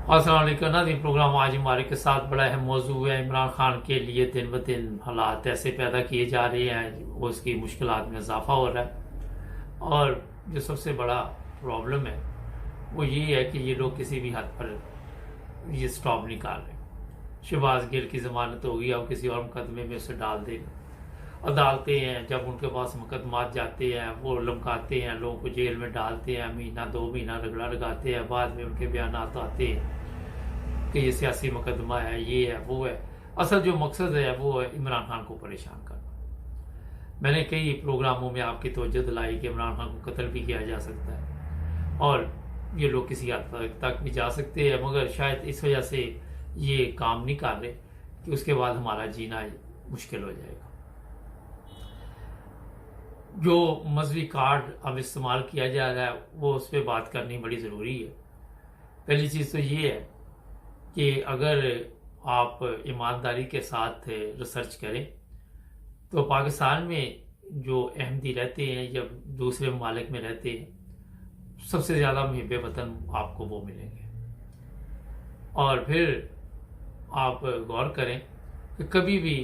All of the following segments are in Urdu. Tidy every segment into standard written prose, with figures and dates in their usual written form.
السلام علیکم ناظرین، پروگرام آج ہمارے کے ساتھ بڑا اہم موضوع ہے۔ عمران خان کے لیے دن بہ دن حالات ایسے پیدا کیے جا رہے ہیں، وہ اس کی مشکلات میں اضافہ ہو رہا ہے، اور جو سب سے بڑا پرابلم ہے وہ یہ ہے کہ یہ لوگ کسی بھی حد پر یہ سٹاپ نہیں کر رہے۔ شہباز گل کی ضمانت ہو گئی، اب کسی اور مقدمے میں اسے ڈال دے گا۔ عدالتیں ہیں، جب ان کے پاس مقدمات جاتے ہیں وہ لمکاتے ہیں، لوگوں کو جیل میں ڈالتے ہیں، مہینہ 2 مہینہ رگڑا لگاتے ہیں، بعد میں ان کے بیانات آتے ہیں کہ یہ سیاسی مقدمہ ہے، یہ ہے، وہ ہے۔ اصل جو مقصد ہے وہ ہے عمران خان کو پریشان کرنا۔ میں نے کئی پروگراموں میں آپ کی توجہ دلائی کہ عمران خان کو قتل بھی کیا جا سکتا ہے اور یہ لوگ کسی حد تک بھی جا سکتے ہیں، مگر شاید اس وجہ سے یہ کام نہیں کر رہے کہ اس کے بعد ہمارا جینا مشکل ہو جائے گا۔ جو مذہبی کارڈ اب استعمال کیا جا رہا ہے وہ اس پہ بات کرنی بڑی ضروری ہے۔ پہلی چیز تو یہ ہے کہ اگر آپ ایمانداری کے ساتھ ریسرچ کریں تو پاکستان میں جو احمدی رہتے ہیں یا دوسرے ممالک میں رہتے ہیں، سب سے زیادہ محب وطن آپ کو وہ ملیں گے۔ اور پھر آپ غور کریں کہ کبھی بھی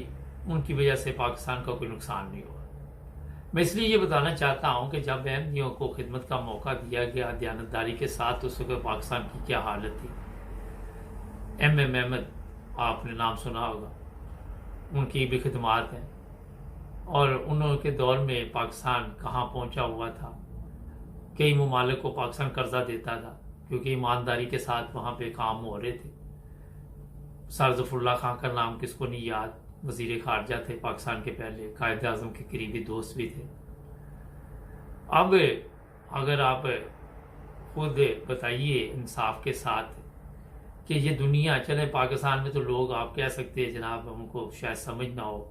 ان کی وجہ سے پاکستان کا کوئی نقصان نہیں ہوا۔ میں اس لیے یہ بتانا چاہتا ہوں کہ جب احمدیوں کو خدمت کا موقع دیا گیا دیانتداری کے ساتھ، اس وقت پاکستان کی کیا حالت تھی۔ ایم احمد، آپ نے نام سنا ہوگا، ان کی بھی خدمات ہیں، اور انہوں کے دور میں پاکستان کہاں پہنچا ہوا تھا۔ کئی ممالک کو پاکستان قرضہ دیتا تھا کیونکہ ایمانداری کے ساتھ وہاں پہ کام ہو رہے تھے۔ سر ظفر اللہ خان کا نام کس کو نہیں یاد، وزیر خارجہ تھے پاکستان کے، پہلے قائد اعظم کے قریبی دوست بھی تھے۔ اب اگر آپ خود بتائیے انصاف کے ساتھ کہ یہ دنیا چلے، پاکستان میں تو لوگ آپ کہہ سکتے ہیں جناب ہم کو شاید سمجھ نہ ہو،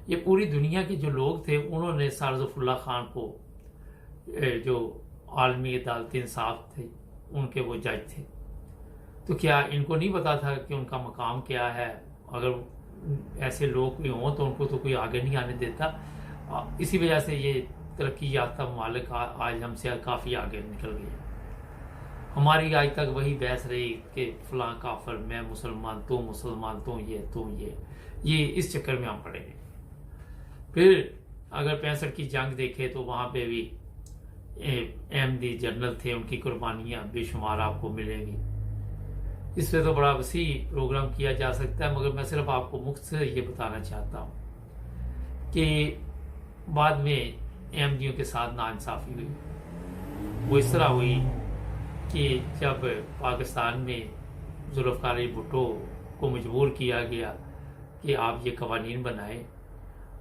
یہ پوری دنیا کے جو لوگ تھے انہوں نے سر ظفر اللہ خان کو، جو عالمی عدالت انصاف تھے ان کے وہ جج تھے، تو کیا ان کو نہیں پتا تھا کہ ان کا مقام کیا ہے؟ اگر ایسے لوگ کوئی ہوں تو ان کو تو کوئی آگے نہیں آنے دیتا۔ اسی وجہ سے یہ ترقی یافتہ ممالک آج ہم سے کافی آگے نکل گئے۔ ہماری آج تک وہی بحث رہی کہ فلاں کافر، میں مسلمان، تو مسلمان، تو یہ اس چکر میں ہم پڑے گئے۔ پھر اگر 65 کی جنگ دیکھے تو وہاں پہ بھی احمدی جنرل تھے، ان کی قربانیاں بے شمار آپ کو ملیں گی۔ اس پہ تو بڑا وسیع پروگرام کیا جا سکتا ہے، مگر میں صرف آپ کو مختصر یہ بتانا چاہتا ہوں کہ بعد میں احمدیوں کے ساتھ ناانصافی ہوئی۔ وہ اس طرح ہوئی کہ جب پاکستان میں ذوالفقار علی بھٹو کو مجبور کیا گیا کہ آپ یہ قوانین بنائیں،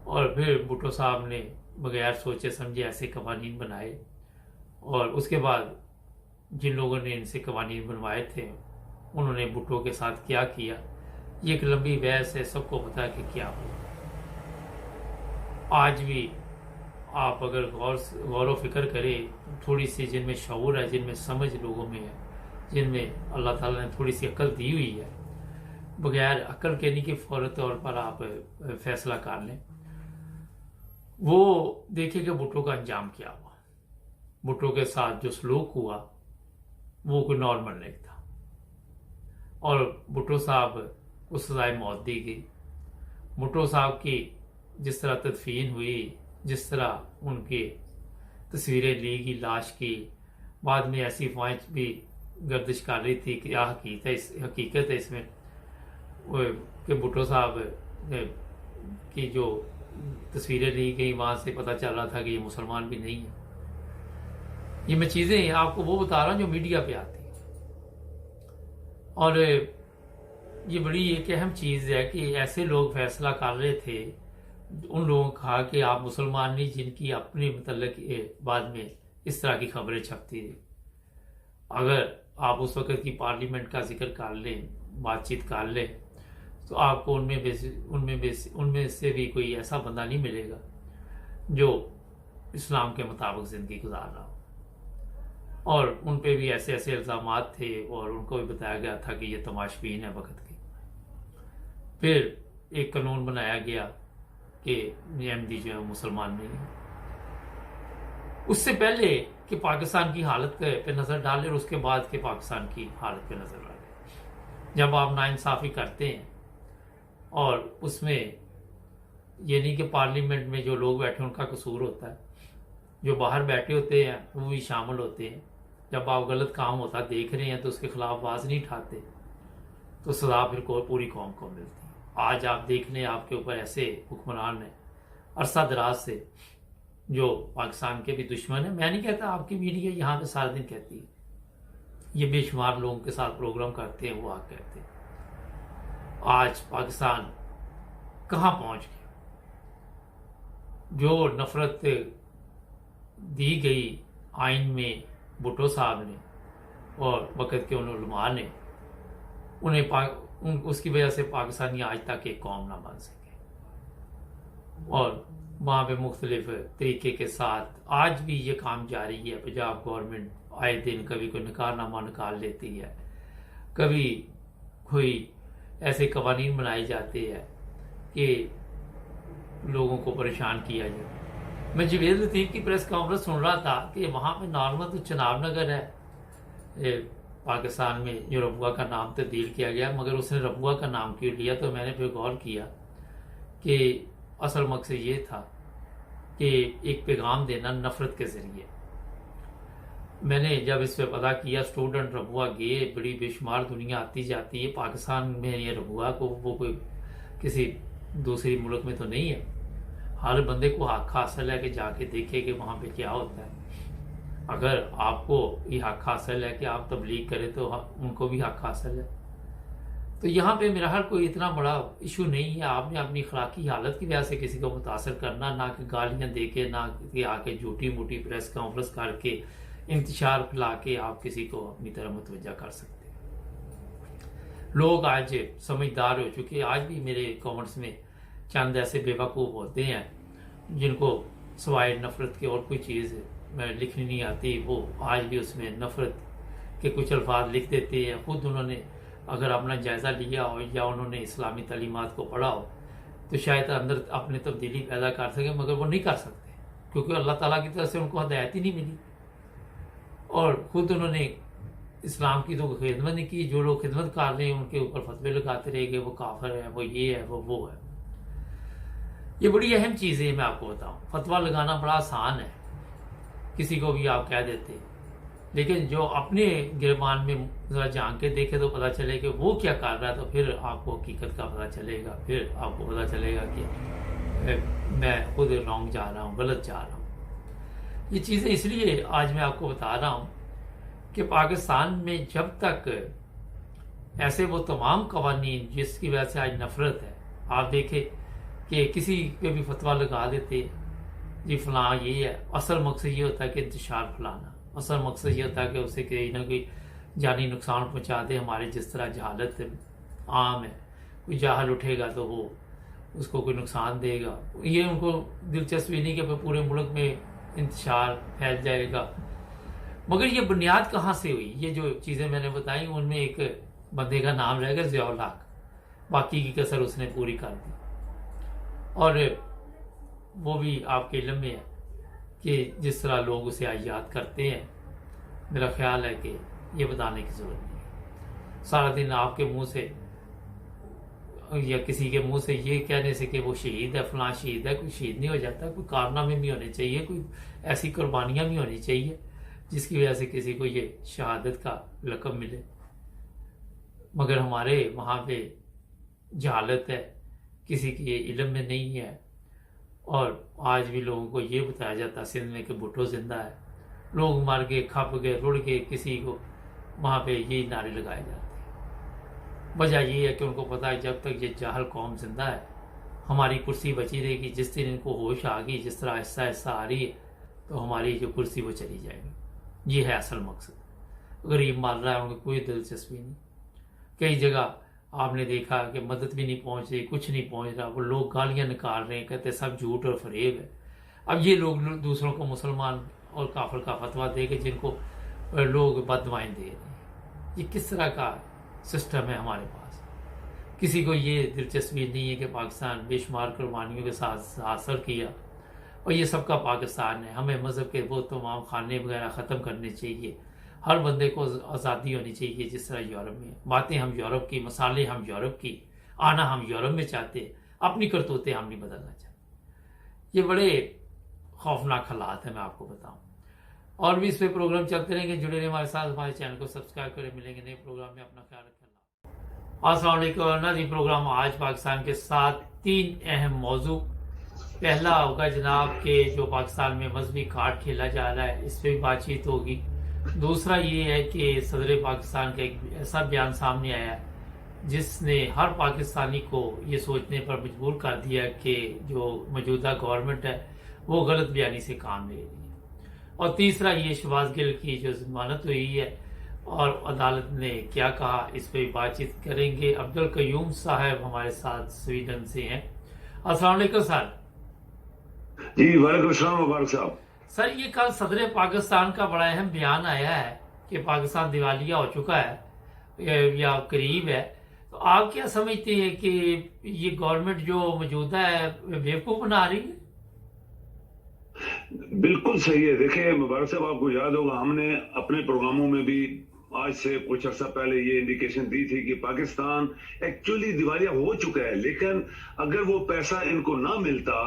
اور پھر بھٹو صاحب نے بغیر سوچے سمجھے ایسے قوانین بنائے، اور اس کے بعد جن لوگوں نے ان سے قوانین بنوائے تھے انہوں نے بھٹو کے ساتھ کیا کیا، یہ ایک لمبی بحث ہے، سب کو پتا ہے کہ کیا ہوا۔ آج بھی آپ اگر غور و فکر کریں، تھوڑی سی جن میں شعور ہے، جن میں سمجھ لوگوں میں ہے، جن میں اللہ تعالیٰ نے تھوڑی سی عقل دی ہوئی ہے، بغیر عقل کے نہیں کہ فوری طور پر آپ فیصلہ کر لیں، وہ دیکھیں کہ بھٹو کا انجام کیا ہوا۔ بھٹو کے ساتھ جو سلوک ہوا وہ کوئی نارمل نہیں تھا، اور بھٹو صاحب کو سزائے موت دی گئی۔ بھٹو صاحب کی جس طرح تدفین ہوئی، جس طرح ان کی تصویریں لی گئی لاش کی، بعد میں ایسی افواہیں بھی گردش کر رہی تھی کہ کیا حقیقت ہے اس میں کہ بھٹو صاحب کی جو تصویریں لی گئی وہاں سے پتہ چل رہا تھا کہ یہ مسلمان بھی نہیں ہے۔ یہ میں چیزیں آپ کو وہ بتا رہا ہوں جو میڈیا پہ آتی ہیں، اور یہ بڑی ایک اہم چیز ہے کہ ایسے لوگ فیصلہ کر رہے تھے، ان لوگوں کو کہا کہ آپ مسلمان نہیں، جن کی اپنے متعلق بعد میں اس طرح کی خبریں چھپتی رہی۔ اگر آپ اس وقت کی پارلیمنٹ کا ذکر کر لیں، بات چیت کر لیں، تو آپ کو ان میں سے بھی کوئی ایسا بندہ نہیں ملے گا جو اسلام کے مطابق زندگی گزار رہا ہو۔ اور ان پہ بھی ایسے ایسے الزامات تھے، اور ان کو بھی بتایا گیا تھا کہ یہ تماشبین ہے وقت کی۔ پھر ایک قانون بنایا گیا کہ احمدی جو ہے مسلمان نہیں ہے۔ اس سے پہلے کہ پاکستان کی حالت پہ نظر ڈالیں اور اس کے بعد کہ پاکستان کی حالت پہ نظر ڈالیں. جب آپ ناانصافی کرتے ہیں اور اس میں یہ نہیں کہ پارلیمنٹ میں جو لوگ بیٹھے ان کا قصور ہوتا ہے، جو باہر بیٹھے ہوتے ہیں وہ بھی شامل ہوتے ہیں. جب آپ غلط کام ہوتا دیکھ رہے ہیں تو اس کے خلاف آواز نہیں اٹھاتے تو سزا پھر پوری قوم کو ملتی ہے. آج آپ دیکھ لیں آپ کے اوپر ایسے حکمران ہیں عرصہ دراز سے جو پاکستان کے بھی دشمن ہیں. میں نہیں کہتا آپ کی میڈیا یہاں پہ سارا دن کہتی ہے، یہ بے شمار لوگوں کے ساتھ پروگرام کرتے ہیں، وہ کہتے ہیں. آج پاکستان کہاں پہنچ گیا؟ جو نفرت دی گئی آئین میں بھٹو صاحب نے اور وقت کے ان علماء نے، اس کی وجہ سے پاکستانی آج تک ایک قوم نہ بن سکے. اور وہاں پہ مختلف طریقے کے ساتھ آج بھی یہ کام جاری ہے. پنجاب گورنمنٹ آئے دن کبھی کوئی نکال نامہ نکال لیتی ہے، کبھی کوئی ایسے قوانین بنائے جاتے ہیں کہ لوگوں کو پریشان کیا جائے. میں جوید لطیف کی پریس کانفرنس سن رہا تھا کہ وہاں پہ نارمل تو چناب نگر ہے پاکستان میں، جو ربوہ کا نام تبدیل کیا گیا، مگر اس نے ربوہ کا نام کیوں لیا؟ تو میں نے پھر غور کیا کہ اصل مقصد یہ تھا کہ ایک پیغام دینا نفرت کے ذریعے. میں نے جب اس پہ پتا کیا اسٹوڈنٹ ربوہ گئے، بڑی بے شمار دنیا آتی جاتی ہے پاکستان میں. یہ ربوہ کو وہ کوئی کسی دوسری ملک میں تو نہیں ہے. ہر بندے کو حق حاصل ہے کہ جا کے دیکھے کہ وہاں پہ کیا ہوتا ہے. اگر آپ کو یہ حق حاصل ہے کہ آپ تبلیغ کریں تو ان کو بھی حق حاصل ہے. تو یہاں پہ میرا حال کوئی اتنا بڑا ایشو نہیں ہے. آپ نے اپنی اخلاقی حالت کی وجہ سے کسی کو متاثر کرنا، نہ کہ گالیاں دے کے، نہ کہ آ کے جھوٹی موٹی پریس کانفرنس کر کے انتشار پھیلا کے آپ کسی کو اپنی طرف متوجہ کر سکتے ہیں. لوگ آج سمجھدار ہو چکے. آج بھی میرے کامنٹس میں چند ایسے بے وقوف ہوتے ہیں جن کو سوائے نفرت کے اور کوئی چیز لکھنی نہیں آتی، وہ آج بھی اس میں نفرت کے کچھ الفاظ لکھ دیتے ہیں. خود انہوں نے اگر اپنا جائزہ لیا ہو یا انہوں نے اسلامی تعلیمات کو پڑھا ہو تو شاید اندر اپنے تبدیلی پیدا کر سکیں، مگر وہ نہیں کر سکتے کیونکہ اللہ تعالیٰ کی طرف سے ان کو ہدایت ہی نہیں ملی. اور خود انہوں نے اسلام کی تو خدمت نہیں کی. جو لوگ خدمت کر رہے ہیں ان کے اوپر فتوے لگاتے رہے کہ وہ کافر ہے، وہ یہ ہے، وہ ہے. یہ بڑی اہم چیز ہے. میں آپ کو بتاؤں، فتویٰ لگانا بڑا آسان ہے، کسی کو بھی آپ کہہ دیتے، لیکن جو اپنے گربان میں ذرا جان کے دیکھے تو پتہ چلے کہ وہ کیا کر رہا ہے، تو پھر آپ کو حقیقت کا پتہ چلے گا. پھر آپ کو پتہ چلے گا کہ میں خود رانگ جا رہا ہوں، غلط جا رہا ہوں. یہ چیزیں اس لیے آج میں آپ کو بتا رہا ہوں کہ پاکستان میں جب تک ایسے وہ تمام قوانین جس کی وجہ سے آج نفرت ہے، آپ دیکھیں کہ کسی پہ بھی فتویٰ لگا دیتے جی فلاں یہ ہے. اصل مقصد یہ ہوتا ہے کہ انتشار پھیلانا. اصل مقصد یہ ہوتا ہے کہ اسے کہیں نہ کوئی جانی نقصان پہنچا دے. ہمارے جس طرح جہالت عام ہے، کوئی جاہل اٹھے گا تو وہ اس کو کوئی نقصان دے گا. یہ ان کو دلچسپی نہیں کہ پورے ملک میں انتشار پھیل جائے گا. مگر یہ بنیاد کہاں سے ہوئی؟ یہ جو چیزیں میں نے بتائی ان میں ایک بندے کا نام رہ گیا ضیاء الحق، باقی کی کسر اس نے پوری کر دی. اور وہ بھی آپ کے علم میں ہے کہ جس طرح لوگ اسے آج یاد کرتے ہیں، میرا خیال ہے کہ یہ بتانے کی ضرورت نہیں ہے. سارا دن آپ کے منہ سے یا کسی کے منہ سے یہ کہنے سے کہ وہ شہید ہے، فلاں شہید ہے. کوئی شہید نہیں ہو جاتا. کوئی کارنامے بھی ہونے چاہیے، کوئی ایسی قربانیاں بھی ہونی چاہیے جس کی وجہ سے کسی کو یہ شہادت کا لقب ملے. مگر ہمارے وہاں پہ جہالت ہے، کسی کے علم میں نہیں ہے. اور آج بھی لوگوں کو یہ بتایا جاتا سندھ میں کہ بھٹو زندہ ہے. لوگ مر گئے، کھپ گئے، رڑ گئے، کسی کو وہاں پہ یہی نعرے لگائے جاتے ہیں. وجہ یہ ہے کہ ان کو پتہ ہے جب تک یہ جاہل قوم زندہ ہے ہماری کرسی بچی رہے گی. جس دن ان کو ہوش آ گئی، جس طرح آہستہ آہستہ آ رہی ہے، تو ہماری جو کرسی وہ چلی جائے گی. یہ ہے اصل مقصد. غریب مار رہا ہے، ان کو کوئی دلچسپی نہیں. کئی جگہ آپ نے دیکھا کہ مدد بھی نہیں پہنچ رہی، کچھ نہیں پہنچ رہا. وہ لوگ گالیاں نکال رہے ہیں، کہتے سب جھوٹ اور فریب ہے. اب یہ لوگ دوسروں کو مسلمان اور کافر کا فتویٰ دے کے جن کو لوگ بد دعائیں دے رہے ہیں. یہ کس طرح کا سسٹم ہے ہمارے پاس؟ کسی کو یہ دلچسپی نہیں ہے کہ پاکستان بے شمار قربانیوں کے ساتھ حاصل کیا. اور یہ سب کا پاکستان ہے. ہمیں مذہب کے وہ تمام خانے وغیرہ ختم کرنے چاہیے. ہر بندے کو آزادی ہونی چاہیے جس طرح یورپ میں. باتیں ہم یورپ کی، مسالے ہم یورپ کی، آنا ہم یورپ میں چاہتے، اپنی کرتوتیں ہم نہیں بدلنا چاہتے. یہ بڑے خوفناک حالات ہیں، میں آپ کو بتاؤں. اور بھی اس پہ پروگرام چلتے رہیں گے. جڑے رہیں ہمارے ساتھ، ہمارے چینل کو سبسکرائب کریں. ملیں گے نئے پروگرام میں. اپنا خیال رکھیں. السلام علیکم. ناظرین، پروگرام آج پاکستان کے ساتھ 3 اہم موضوع. پہلا ہوگا جناب کہ جو پاکستان میں مذہبی کارڈ کھیلا جا رہا ہے، اس پہ بھی بات چیت ہوگی. دوسرا یہ ہے کہ صدر پاکستان کا ایک ایسا بیان سامنے آیا ہے جس نے ہر پاکستانی کو یہ سوچنے پر مجبور کر دیا کہ جو موجودہ گورنمنٹ ہے وہ غلط بیانی سے کام لے رہی ہے. اور تیسرا یہ شہباز گل کی جو ضمانت ہوئی ہے اور عدالت نے کیا کہا، اس پہ بات چیت کریں گے. عبدالقیوم صاحب ہمارے ساتھ سویڈن سے ہیں. السلام علیکم سر. جی وعلیکم السلام مبارک صاحب. سر، یہ کل صدر پاکستان کا بڑا اہم بیان آیا ہے کہ پاکستان دیوالیہ ہو چکا ہے یا قریب ہے. تو آپ کیا سمجھتے ہیں کہ یہ گورنمنٹ جو موجودہ ہے بیوقوف بنا رہی ہے؟ بالکل صحیح ہے. دیکھیں مبارک صاحب، آپ کو یاد ہوگا ہم نے اپنے پروگراموں میں بھی آج سے کچھ عرصہ پہلے یہ انڈیکیشن دی تھی کہ پاکستان ایکچولی دیوالیہ ہو چکا ہے، لیکن اگر وہ پیسہ ان کو نہ ملتا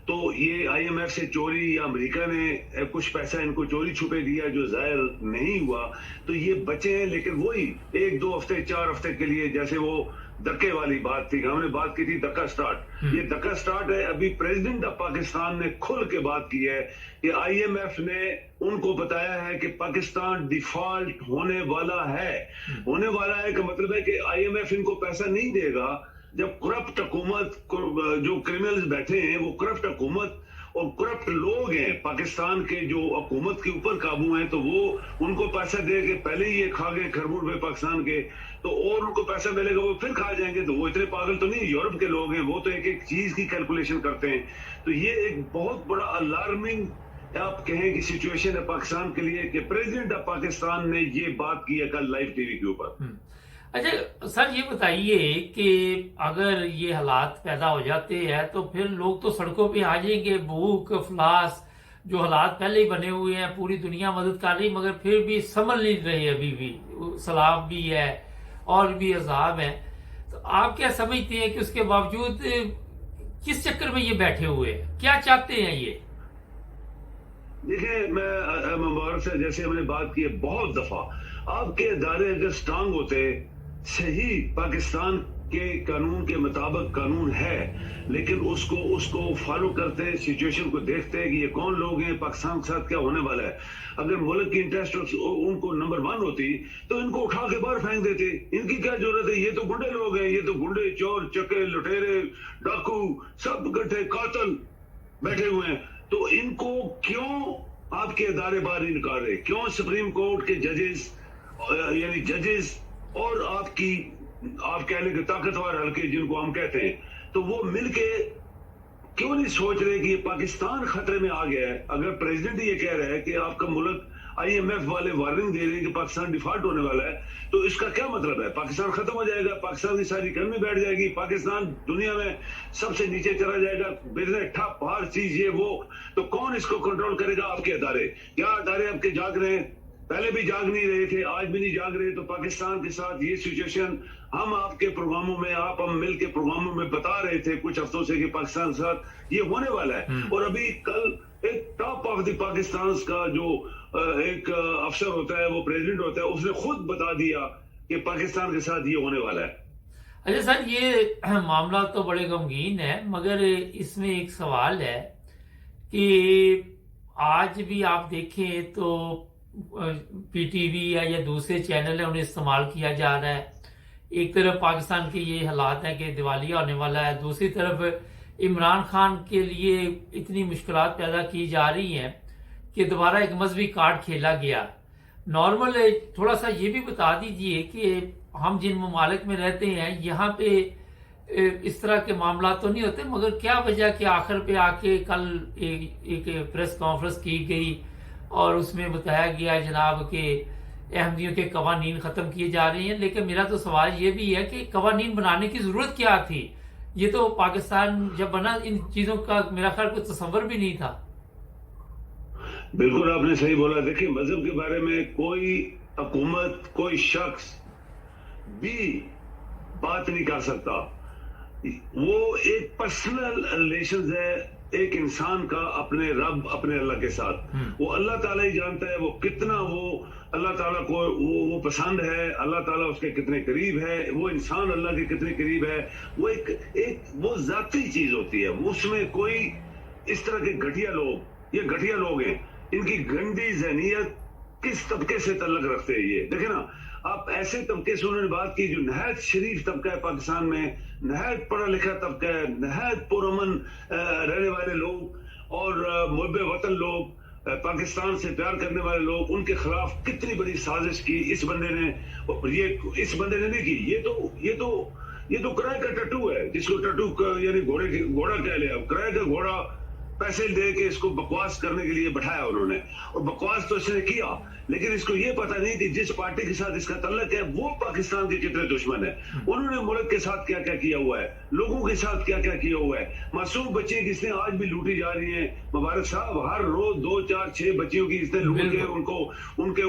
تو یہ آئی ایم ایف سے چوری یا امریکہ نے کچھ پیسہ ان کو چوری چھپے دیا جو ظاہر نہیں ہوا تو یہ بچے ہیں. لیکن وہی 1-2 ہفتے 4 ہفتے کے لیے، جیسے وہ دکے والی بات تھی، ہم نے بات کی تھی دکا سٹارٹ. یہ دکا سٹارٹ ہے. ابھی پریزیڈنٹ آف پاکستان نے کھل کے بات کی ہے کہ آئی ایم ایف نے ان کو بتایا ہے کہ پاکستان ڈیفالٹ ہونے والا ہے. ہونے والا ہے کا مطلب ہے کہ آئی ایم ایف ان کو پیسہ نہیں دے گا جب کرپٹ حکومت، جو کرمنلز بیٹھے ہیں وہ کرپٹ حکومت اور کرپٹ لوگ ہیں پاکستان کے جو حکومت کے اوپر قابو ہیں، تو وہ ان کو پیسہ دے کے پہلے ہی یہ کھا گئے خربوٹ میں پاکستان کے، تو اور ان کو پیسہ ملے گا وہ پھر کھا جائیں گے. تو وہ اتنے پاگل تو نہیں یورپ کے لوگ ہیں، وہ تو ایک ایک چیز کی کیلکولیشن کرتے ہیں. تو یہ ایک بہت بڑا الارمنگ آپ کہیں کہ سچویشن ہے پاکستان کے لیے کہ پریزیڈنٹ آف پاکستان نے یہ بات کی ہے کل لائیو ٹی وی کے اوپر. اچھا سر، یہ بتائیے کہ اگر یہ حالات پیدا ہو جاتے ہیں تو پھر لوگ تو سڑکوں پہ آ جائیں گے. بھوک افلاس جو حالات پہلے ہی بنے ہوئے ہیں، پوری دنیا مدد کر رہی مگر پھر بھی سنبھل نہیں رہے. ابھی بھی سیلاب بھی ہے اور بھی عذاب ہیں. تو آپ کیا سمجھتے ہیں کہ اس کے باوجود کس چکر میں یہ بیٹھے ہوئے ہیں؟ کیا چاہتے ہیں یہ؟ دیکھیں میں مبارک سے جیسے ہم نے بات کی ہے بہت دفعہ، آپ کے ادارے اگر سٹرانگ ہوتے، صحیح پاکستان کے قانون کے مطابق قانون ہے، لیکن اس کو فالو کرتے، سچویشن کو دیکھتے کہ یہ کون لوگ ہیں، پاکستان کے ساتھ کیا ہونے والا ہے. اگر ملک کی انٹرسٹ ان کو نمبر 1 ہوتی تو ان کو اٹھا کے باہر پھینک دیتے. ان کی کیا ضرورت ہے؟ یہ تو گنڈے لوگ ہیں، یہ تو گنڈے، چور، چکے، لٹیرے، ڈاکو، سب اکٹھے قاتل بیٹھے ہوئے ہیں. تو ان کو کیوں آپ کے ادارے باہر نہیں نکال رہے؟ کیوں سپریم کورٹ کے ججز یعنی ججز اور آپ کہہ لیں کہ طاقتور حلقے جن کو ہم کہتے ہیں، تو وہ مل کے کیوں نہیں سوچ رہے کہ یہ پاکستان خطرے میں آ گیا ہے؟ اگر پریزیڈنٹ یہ کہہ رہا ہے کہ آپ کا ملک، آئی ایم ایف والے وارننگ دے رہے ہیں کہ پاکستان ڈیفالٹ ہونے والا ہے، تو اس کا کیا مطلب ہے؟ پاکستان ختم ہو جائے گا، پاکستان کی ساری اکانومی بیٹھ جائے گی، پاکستان دنیا میں سب سے نیچے چلا جائے گا، بزنس ٹھپ، ہر چیز یہ وہ. تو کون اس کو کنٹرول کرے گا؟ آپ کے ادارے. کیا ادارے آپ کے جاگ رہے ہیں؟ پہلے بھی جاگ نہیں رہے تھے، آج بھی نہیں جاگ رہے. تو پاکستان کے ساتھ یہ سچویشن ہم آپ کے پروگراموں میں، ہم مل کے پروگراموں میں بتا رہے تھے کچھ ہفتوں سے کہ پاکستان کے ساتھ یہ ہونے والا ہے. اور ابھی کل ایک ٹاپ آف دی پاکستان کا جو ایک افسر ہوتا ہے، وہ پریزیڈنٹ ہوتا ہے، اس نے خود بتا دیا کہ پاکستان کے ساتھ یہ ہونے والا ہے. اچھا سر، یہ معاملہ تو بڑے غمگین ہے، مگر اس میں ایک سوال ہے کہ آج بھی آپ دیکھیں تو پی ٹی وی یا دوسرے چینل ہیں، انہیں استعمال کیا جا رہا ہے. ایک طرف پاکستان کے یہ حالات ہیں کہ دیوالیہ ہونے والا ہے، دوسری طرف عمران خان کے لیے اتنی مشکلات پیدا کی جا رہی ہیں کہ دوبارہ ایک مذہبی کارڈ کھیلا گیا. نارمل تھوڑا سا یہ بھی بتا دیجئے کہ ہم جن ممالک میں رہتے ہیں یہاں پہ اس طرح کے معاملات تو نہیں ہوتے، مگر کیا وجہ کہ آخر پہ آ کے کل ایک پریس کانفرنس کی گئی اور اس میں بتایا گیا جناب کہ احمدیوں کے قوانین ختم کیے جا رہے ہیں. لیکن میرا تو سوال یہ بھی ہے کہ قوانین بنانے کی ضرورت کیا تھی؟ یہ تو پاکستان جب بنا ان چیزوں کا میرا خیال کوئی تصور بھی نہیں تھا. بالکل آپ نے صحیح بولا. دیکھیں مذہب کے بارے میں کوئی حکومت کوئی شخص بھی بات نہیں کر سکتا. وہ ایک پرسنل ریلیشنز ہے ایک انسان کا اپنے رب اپنے اللہ کے ساتھ. وہ اللہ تعالیٰ ہی جانتا ہے وہ کتنا وہ اللہ تعالیٰ کو وہ پسند ہے, اللہ تعالیٰ اس کے کتنے قریب ہے, وہ انسان اللہ کے کتنے قریب ہے. وہ ایک وہ ذاتی چیز ہوتی ہے. اس میں کوئی اس طرح کے گھٹیا لوگ یہ گھٹیا لوگ ہیں, ان کی گندی ذہنیت کس طبقے سے تعلق رکھتے ہیں. یہ دیکھیں نا آپ ایسے طبقے سے انہوں نے بات کی جو نہایت شریف طبقہ ہے پاکستان میں, نہایت پڑھا لکھا طبقہ ہے, نہایت پرامن رہنے والے لوگ اور محب وطن لوگ, پاکستان سے پیار کرنے والے لوگ, ان کے خلاف کتنی بڑی سازش کی اس بندے نے. اس بندے نے نہیں کی. یہ تو کرائے کا ٹٹو ہے جس کو ٹٹو یعنی گھوڑا کہہ لیا. کرائے کا گھوڑا پیسے دے کے اس کو بکواس کرنے کے لیے بٹھایا انہوں نے, اور بکواس تو اس نے کیا, لیکن اس کو یہ پتا نہیں کہ جس پارٹی کے ساتھ اس کا تعلق ہے وہ پاکستان کے کتنے دشمن ہیں. انہوں نے ملک کے ساتھ کیا کیا کیا ہوا ہے, لوگوں کے ساتھ کیا کیا کیا ہوا ہے. معصوم بچے کس نے آج بھی لوٹی جا رہی ہیں. مبارک صاحب ہر روز 2 4 6 بچیوں کی اس نے لوٹ کے ان کے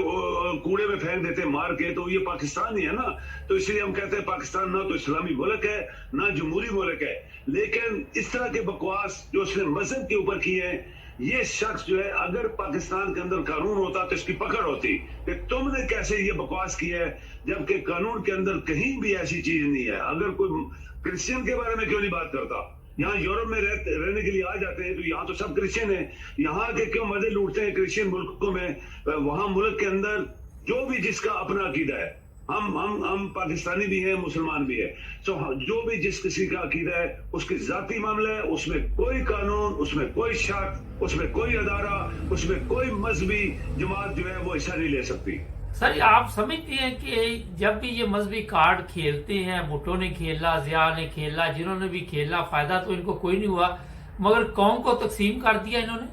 کوڑے میں پھینک دیتے مار کے. تو یہ پاکستان ہی ہے نا. تو اس لیے ہم کہتے ہیں پاکستان نہ تو اسلامی ملک ہے نہ جمہوری ملک ہے. لیکن اس طرح کے بکواس جو اس نے مذہب کے اوپر کیے ہیں, یہ شخص جو ہے اگر پاکستان کے اندر قانون ہوتا تو اس کی پکڑ ہوتی کہ تم نے کیسے یہ بکواس کیا ہے, جبکہ قانون کے اندر کہیں بھی ایسی چیز نہیں ہے. اگر کوئی کرسچن کے بارے میں کیوں نہیں بات کرتا, یہاں یورپ میں رہنے کے لیے آ جاتے ہیں تو یہاں تو سب کرسچن ہیں, یہاں کے کیوں مزے لوٹتے ہیں کرسچن ملکوں میں. وہاں ملک کے اندر جو بھی جس کا اپنا عقیدہ ہے, ہم پاکستانی بھی ہیں مسلمان بھی ہیں, تو جو بھی جس کسی کا عقیدہ ہے اس کی ذاتی معاملہ ہے, اس میں کوئی قانون, اس میں کوئی شرط, اس میں کوئی ادارہ, اس میں کوئی مذہبی جماعت جو ہے وہ حصہ نہیں لے سکتی. سر آپ سمجھتے ہیں کہ جب بھی یہ مذہبی کارڈ کھیلتے ہیں, بھٹو نے کھیلا, ضیاء نے کھیلا, جنہوں نے بھی کھیلا, فائدہ تو ان کو کوئی نہیں ہوا, مگر قوم کو تقسیم کر دیا انہوں نے.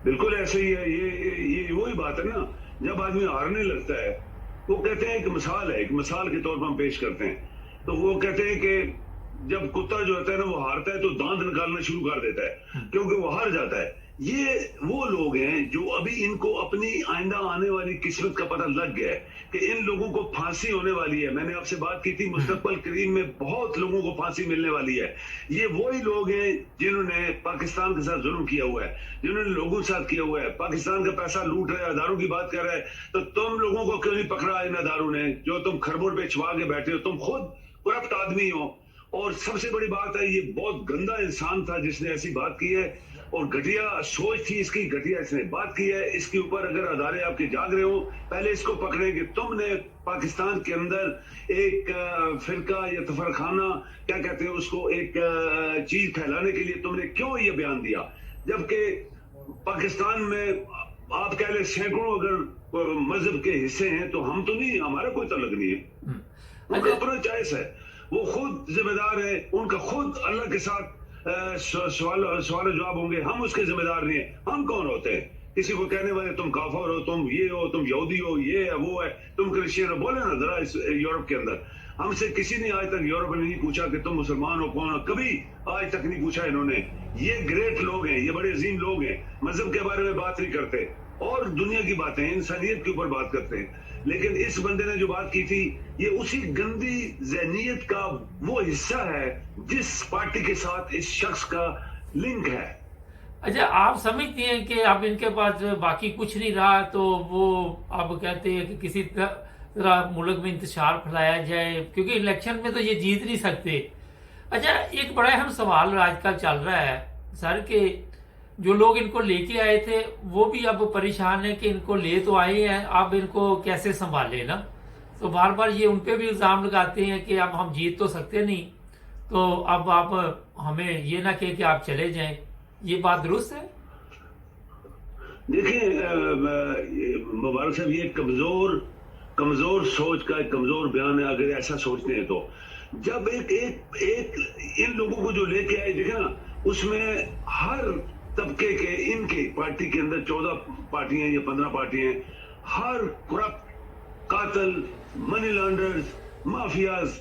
بالکل ایسے ہی ہے. یہ وہی بات ہے نا, جب آدمی ہارنے لگتا ہے وہ کہتے ہیں ایک مثال ہے, ایک مثال کے طور پر ہم پیش کرتے ہیں, تو وہ کہتے ہیں کہ جب کتا جو ہوتا ہے نا وہ ہارتا ہے تو دانت نکالنا شروع کر دیتا ہے کیونکہ وہ ہار جاتا ہے. یہ وہ لوگ ہیں جو ابھی ان کو اپنی آئندہ آنے والی قسمت کا پتہ لگ گیا ہے کہ ان لوگوں کو پھانسی ہونے والی ہے. میں نے آپ سے بات کی تھی مستقبل قریب میں بہت لوگوں کو پھانسی ملنے والی ہے. یہ وہی لوگ ہیں جنہوں نے پاکستان کے ساتھ ظلم کیا ہوا ہے, جنہوں نے لوگوں کے ساتھ کیا ہوا ہے, پاکستان کا پیسہ لوٹ رہے, اداروں کی بات کر رہے ہیں. تو تم لوگوں کو کیوں نہیں پکڑا ان اداروں نے جو تم خربوں پہ چھپا کے بیٹھے ہو؟ تم خود کرپٹ آدمی ہو. اور سب سے بڑی بات ہے یہ بہت گندا انسان تھا جس نے ایسی بات کی ہے, اور گھٹیا سوچ تھی اس کی, گھٹیا اس نے بات کی ہے. اس کے اوپر اگر ادارے آپ کے جاگ رہے ہو پہلے اس کو پکڑیں کہ تم نے پاکستان کے اندر ایک فرقہ یا تفرقانہ کیا کہتے ہیں اس کو, ایک چیز پھیلانے کے لیے تم نے کیوں یہ بیان دیا, جبکہ پاکستان میں آپ کہہ لیں سینکڑوں اگر مذہب کے حصے ہیں تو ہم تو نہیں, ہمارا کوئی تعلق نہیں ہے. ان کا اپنا چوائس ہے, وہ خود ذمہ دار ہے, ان کا خود اللہ کے ساتھ سوال و جواب ہوں گے. ہم اس کے ذمہ دار نہیں ہیں. ہم کون ہوتے ہیں کسی کو کہنے والے تم کافر ہو, تم یہ ہو, تم یہودی ہو, یہ ہے وہ ہے, تم کرسچین ہو؟ بولے نا ذرا اس یورپ کے اندر ہم سے کسی نے آج تک یورپ نے نہیں پوچھا کہ تم مسلمان ہو کون ہو, کبھی آج تک نہیں پوچھا انہوں نے. یہ گریٹ لوگ ہیں, یہ بڑے عظیم لوگ ہیں, مذہب کے بارے میں بات نہیں کرتے اور دنیا کی باتیں انسانیت کے اوپر بات کرتے ہیں. لیکن اس بندے نے جو بات کی تھی یہ اسی گندی ذہنیت کا وہ حصہ ہے جس پارٹی کے ساتھ اس شخص کا لنک ہے. اچھا آپ سمجھتے ہیں کہ اب ان کے پاس باقی کچھ نہیں رہا تو وہ اب کہتے ہیں کہ کسی طرح ملک میں انتشار پھیلایا جائے, کیونکہ الیکشن میں تو یہ جیت نہیں سکتے. اچھا ایک بڑا اہم سوال آج کل چل رہا ہے سر کہ جو لوگ ان کو لے کے آئے تھے وہ بھی اب پریشان ہیں کہ ان کو لے تو آئے ہیں, اب ان کو کیسے سنبھالے نا. تو بار بار یہ ان پہ بھی الزام لگاتے ہیں کہ اب ہم جیت تو سکتے نہیں, تو اب آپ ہمیں یہ نہ کہے کہ آپ چلے جائیں. یہ بات درست ہے؟ دیکھیں مبارک صاحب یہ کمزور سوچ کا ایک کمزور بیان ہے اگر ایسا سوچتے ہیں تو. جب ایک ان لوگوں کو جو لے کے آئے دیکھیں نا اس میں ہر طبقے کے ان کے پارٹی کے اندر 14 پارٹیاں یا 15 پارٹیاں, ہر کرپٹ, قاتل, منی لانڈرز, مافیاز,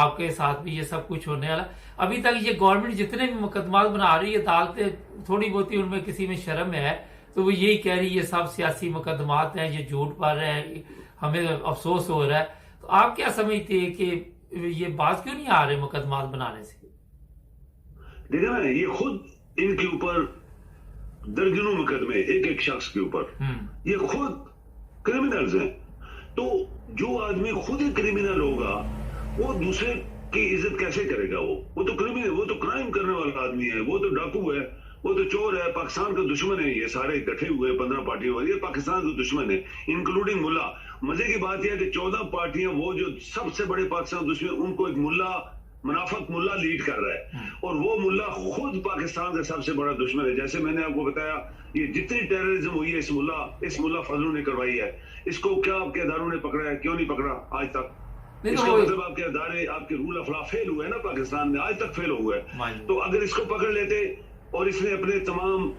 آپ کے ساتھ بھی یہ سب کچھ ہونے والا. ابھی تک یہ گورنمنٹ جتنے بھی مقدمات بنا رہی ہے عدالتیں تھوڑی بہت ان میں کسی میں شرم ہے تو وہ یہی کہہ رہی ہے یہ سب سیاسی مقدمات ہیں, یہ جھوٹ پڑ رہے ہیں, ہمیں افسوس ہو رہا ہے. تو آپ کیا سمجھتے ہیں کہ یہ باز کیوں نہیں آ رہے مقدمات بنانے سے؟ دیکھیں نا, یہ خود ان کے اوپر درجنوں مقدمے ایک ایک شخص کے اوپر, یہ خود کرمنلز ہیں. تو جو آدمی خود ہی کرمنل ہوگا وہ دوسرے کی عزت کیسے کرے گا؟ وہ تو کرمنل, وہ تو کرائم کرنے والا آدمی ہے, وہ تو ڈاکو ہے, وہ تو چور ہے, پاکستان کا دشمن ہے. یہ سارے اکٹھے ہوئے 15 پارٹیوں والے, یہ پاکستان کا دشمن ہے انکلوڈنگ ملا. مزے کی بات یہ ہے کہ 14 پارٹیاں وہ جو سب سے بڑے پاکستان دشمن, ان کو ایک ملا, منافق ملا لیڈ کر رہا ہے, اور وہ ملا خود پاکستان کا سب سے بڑا دشمن ہے. جیسے میں نے آپ کو بتایا, یہ جتنی ٹیررزم ہوئی ہے اس ملا فضلوں نے کروائی ہے. اس کو کیا آپ کے اداروں نے پکڑا ہے؟ کیوں نہیں پکڑا آج تک؟ اس کا مطلب آپ کے ادارے, آپ کے رول آف لا فیل ہوئے نا پاکستان میں, آج تک فیل ہوئے. تو اگر اس کو پکڑ لیتے اور اس نے اپنے تمام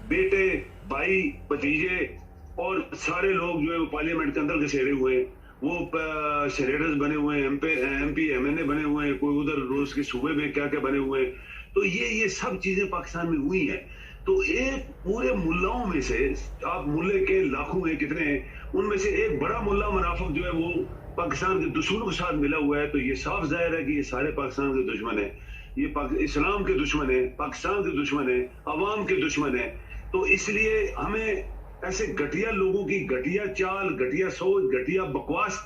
بیٹے, بھائی, بھتیجے اور سارے لوگ جو ہے وہ پارلیمنٹ کے اندر گھسیڑے ہوئے, وہ سینیٹرز بنے ہوئے ہیں, ایم پی ایم این اے بنے ہوئے ہیں, کوئی ادھر روس کے صوبے میں کیا کیا بنے ہوئے ہیں. تو یہ سب چیزیں پاکستان میں ہوئی ہیں. تو ایک پورے ملاؤں میں سے, آپ ملے کے لاکھوں ہیں کتنے ہیں, ان میں سے ایک بڑا ملا منافق جو ہے وہ پاکستان کے دشمنوں کے ساتھ ملا ہوا ہے. تو یہ صاف ظاہر ہے کہ یہ سارے پاکستان کے دشمن ہیں, یہ اسلام کے دشمن ہیں, پاکستان کے دشمن ہیں, عوام کے دشمن ہیں. تو اس لیے ہمیں ایسے گھٹیا لوگوں کی گھٹیا چال, گھٹیا سوچ, گھٹیا بکواس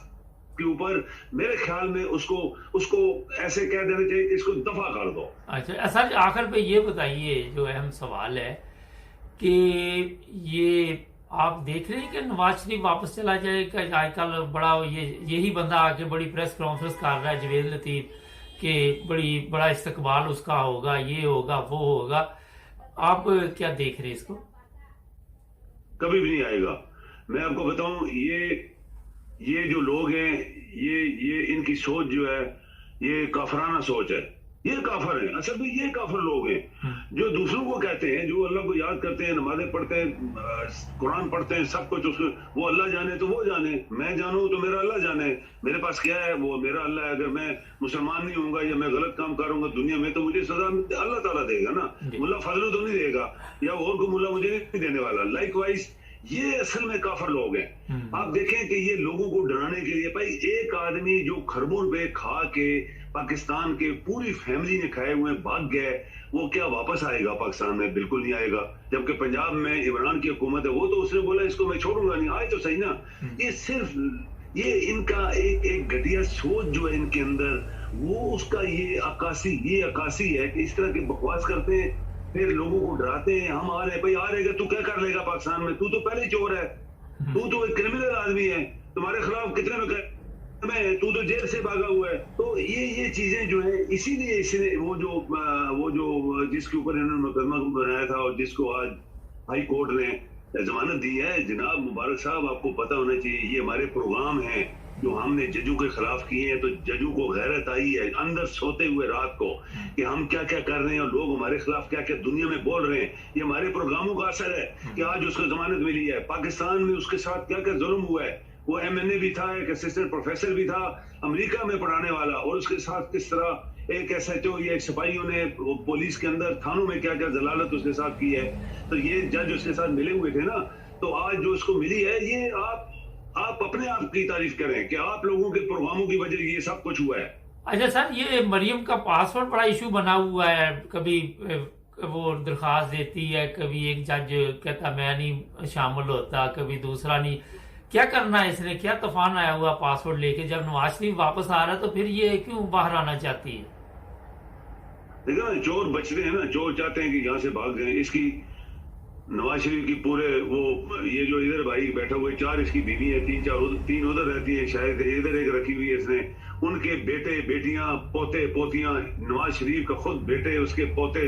کے اوپر میرے خیال میں اس کو ایسے کہہ دینا چاہیے کہ اس کو دفع کر دو. اچھا سر, آخر پہ یہ بتائیے جو اہم سوال ہے کہ یہ آپ دیکھ رہے ہیں کہ نواز شریف واپس چلا جائے گا؟ آج کل بڑا یہی بندہ آ کے بڑی پریس کانفرنس کر رہا ہے, جوید لطیف, کہ بڑا استقبال اس کا ہوگا, یہ ہوگا, وہ ہوگا. آپ کیا دیکھ رہے ہیں اس کو؟ کبھی بھی نہیں آئے گا. میں آپ کو بتاؤں, یہ جو لوگ ہیں, یہ ان کی سوچ جو ہے یہ کافرانہ سوچ ہے. یہ کافر ہیں, اصل میں یہ کافر لوگ ہیں جو دوسروں کو کہتے ہیں, جو اللہ کو یاد کرتے ہیں, نمازیں پڑھتے ہیں, قرآن پڑھتے ہیں, سب کچھ وہ اللہ جانے تو وہ جانے, میں جانوں تو میرا اللہ جانے, میرے پاس کیا ہے وہ میرا اللہ ہے. اگر میں مسلمان نہیں ہوں گا یا میں غلط کام کروں گا دنیا میں تو مجھے سزا اللہ تعالیٰ دے گا نا, ملا فضل تو نہیں دے گا, یا اور کو ملا مجھے نہیں دینے والا. لائک وائز یہ اصل میں کافر لوگ ہیں. آپ دیکھیں کہ یہ لوگوں کو ڈرانے کے لیے, بھائی ایک آدمی جو خربوں روپے کھا کے پاکستان کے پوری فیملی نے کھائے ہوئے بھاگ گئے, وہ کیا واپس آئے گا پاکستان میں؟ بالکل نہیں آئے گا. جبکہ پنجاب میں عمران کی حکومت ہے, وہ تو اس نے بولا اس کو میں چھوڑوں گا نہیں. آئے تو صحیح نا. یہ صرف یہ ان کا ایک گھٹیا سوچ جو ہے ان کے اندر, وہ اس کا یہ عکاسی ہے کہ اس طرح کے بکواس کرتے ہیں, پھر لوگوں کو ڈراتے ہیں. ہم آ رہے ہیں, بھائی آ رہے گا تو کیا کر لے گا پاکستان میں؟ تو پہلے ہی چور ہے, تو ایک کرمنل آدمی ہے, تمہارے خلاف کتنے مقدمے, تو جیل سے بھاگا ہوا ہے. تو یہ چیزیں جو ہیں, اسی لیے اس نے وہ جو جس کے اوپر انہوں نے مقدمہ بنایا تھا اور جس کو آج ہائی کورٹ نے ضمانت دی ہے, جناب مبارک صاحب آپ کو پتہ ہونا چاہیے, یہ ہمارے پروگرام ہیں جو ہم نے ججوں کے خلاف کیے ہیں. تو ججوں کو غیرت آئی ہے اندر سوتے ہوئے رات کو کہ ہم کیا کیا کر رہے ہیں اور لوگ ہمارے خلاف کیا کیا دنیا میں بول رہے ہیں. یہ ہمارے پروگراموں کا اثر ہے کہ آج اس کو ضمانت ملی ہے. پاکستان میں اس کے ساتھ کیا کیا ظلم ہوا ہے. وہ ایم این اے بھی تھا, ایک اسسٹنٹ پروفیسر بھی تھا امریکہ میں پڑھانے والا, اور اس کے ساتھ کس طرح ایک ایس ایچ او یا ایک سپاہیوں نے پولیس کے اندر تھانوں میں کیا کیا ضلالت اس کے ساتھ کی ہے. تو یہ جج اس کے ساتھ ملے ہوئے تھے نا. تو آج جو اس کو ملی ہے, یہ آپ اپنے آپ کی تعریف کریں کہ آپ لوگوں کے پروگراموں کی وجہ یہ سب کچھ ہوا ہے. اچھا سر, یہ مریم کا پاسورڈ بڑا ایشو بنا ہوا ہے. کبھی وہ درخواست دیتی ہے, کبھی ایک جج کہتا میں نہیں شامل ہوتا, کبھی دوسرا نہیں. کیا کرنا ہے اس نے؟ کیا طوفان آیا ہوا پاسورڈ لے کے؟ جب نواز شریف واپس آ رہا ہے تو پھر یہ کیوں باہر آنا چاہتی ہے؟ دیکھا نا, چور بچتے ہیں نا, چور چاہتے ہیں کہ یہاں سے بھاگ جائیں. اس کی نواز شریف کی پورے یہ جو ادھر بھائی بیٹھا ہوئے, 4 اس کی بیوی ہیں, 3 ادھر رہتی ہیں, شاید ادھر ایک رکھی ہوئی ہے اس نے. ان کے بیٹے بیٹیاں پوتے پوتیاں, نواز شریف کا خود بیٹے, اس کے پوتے,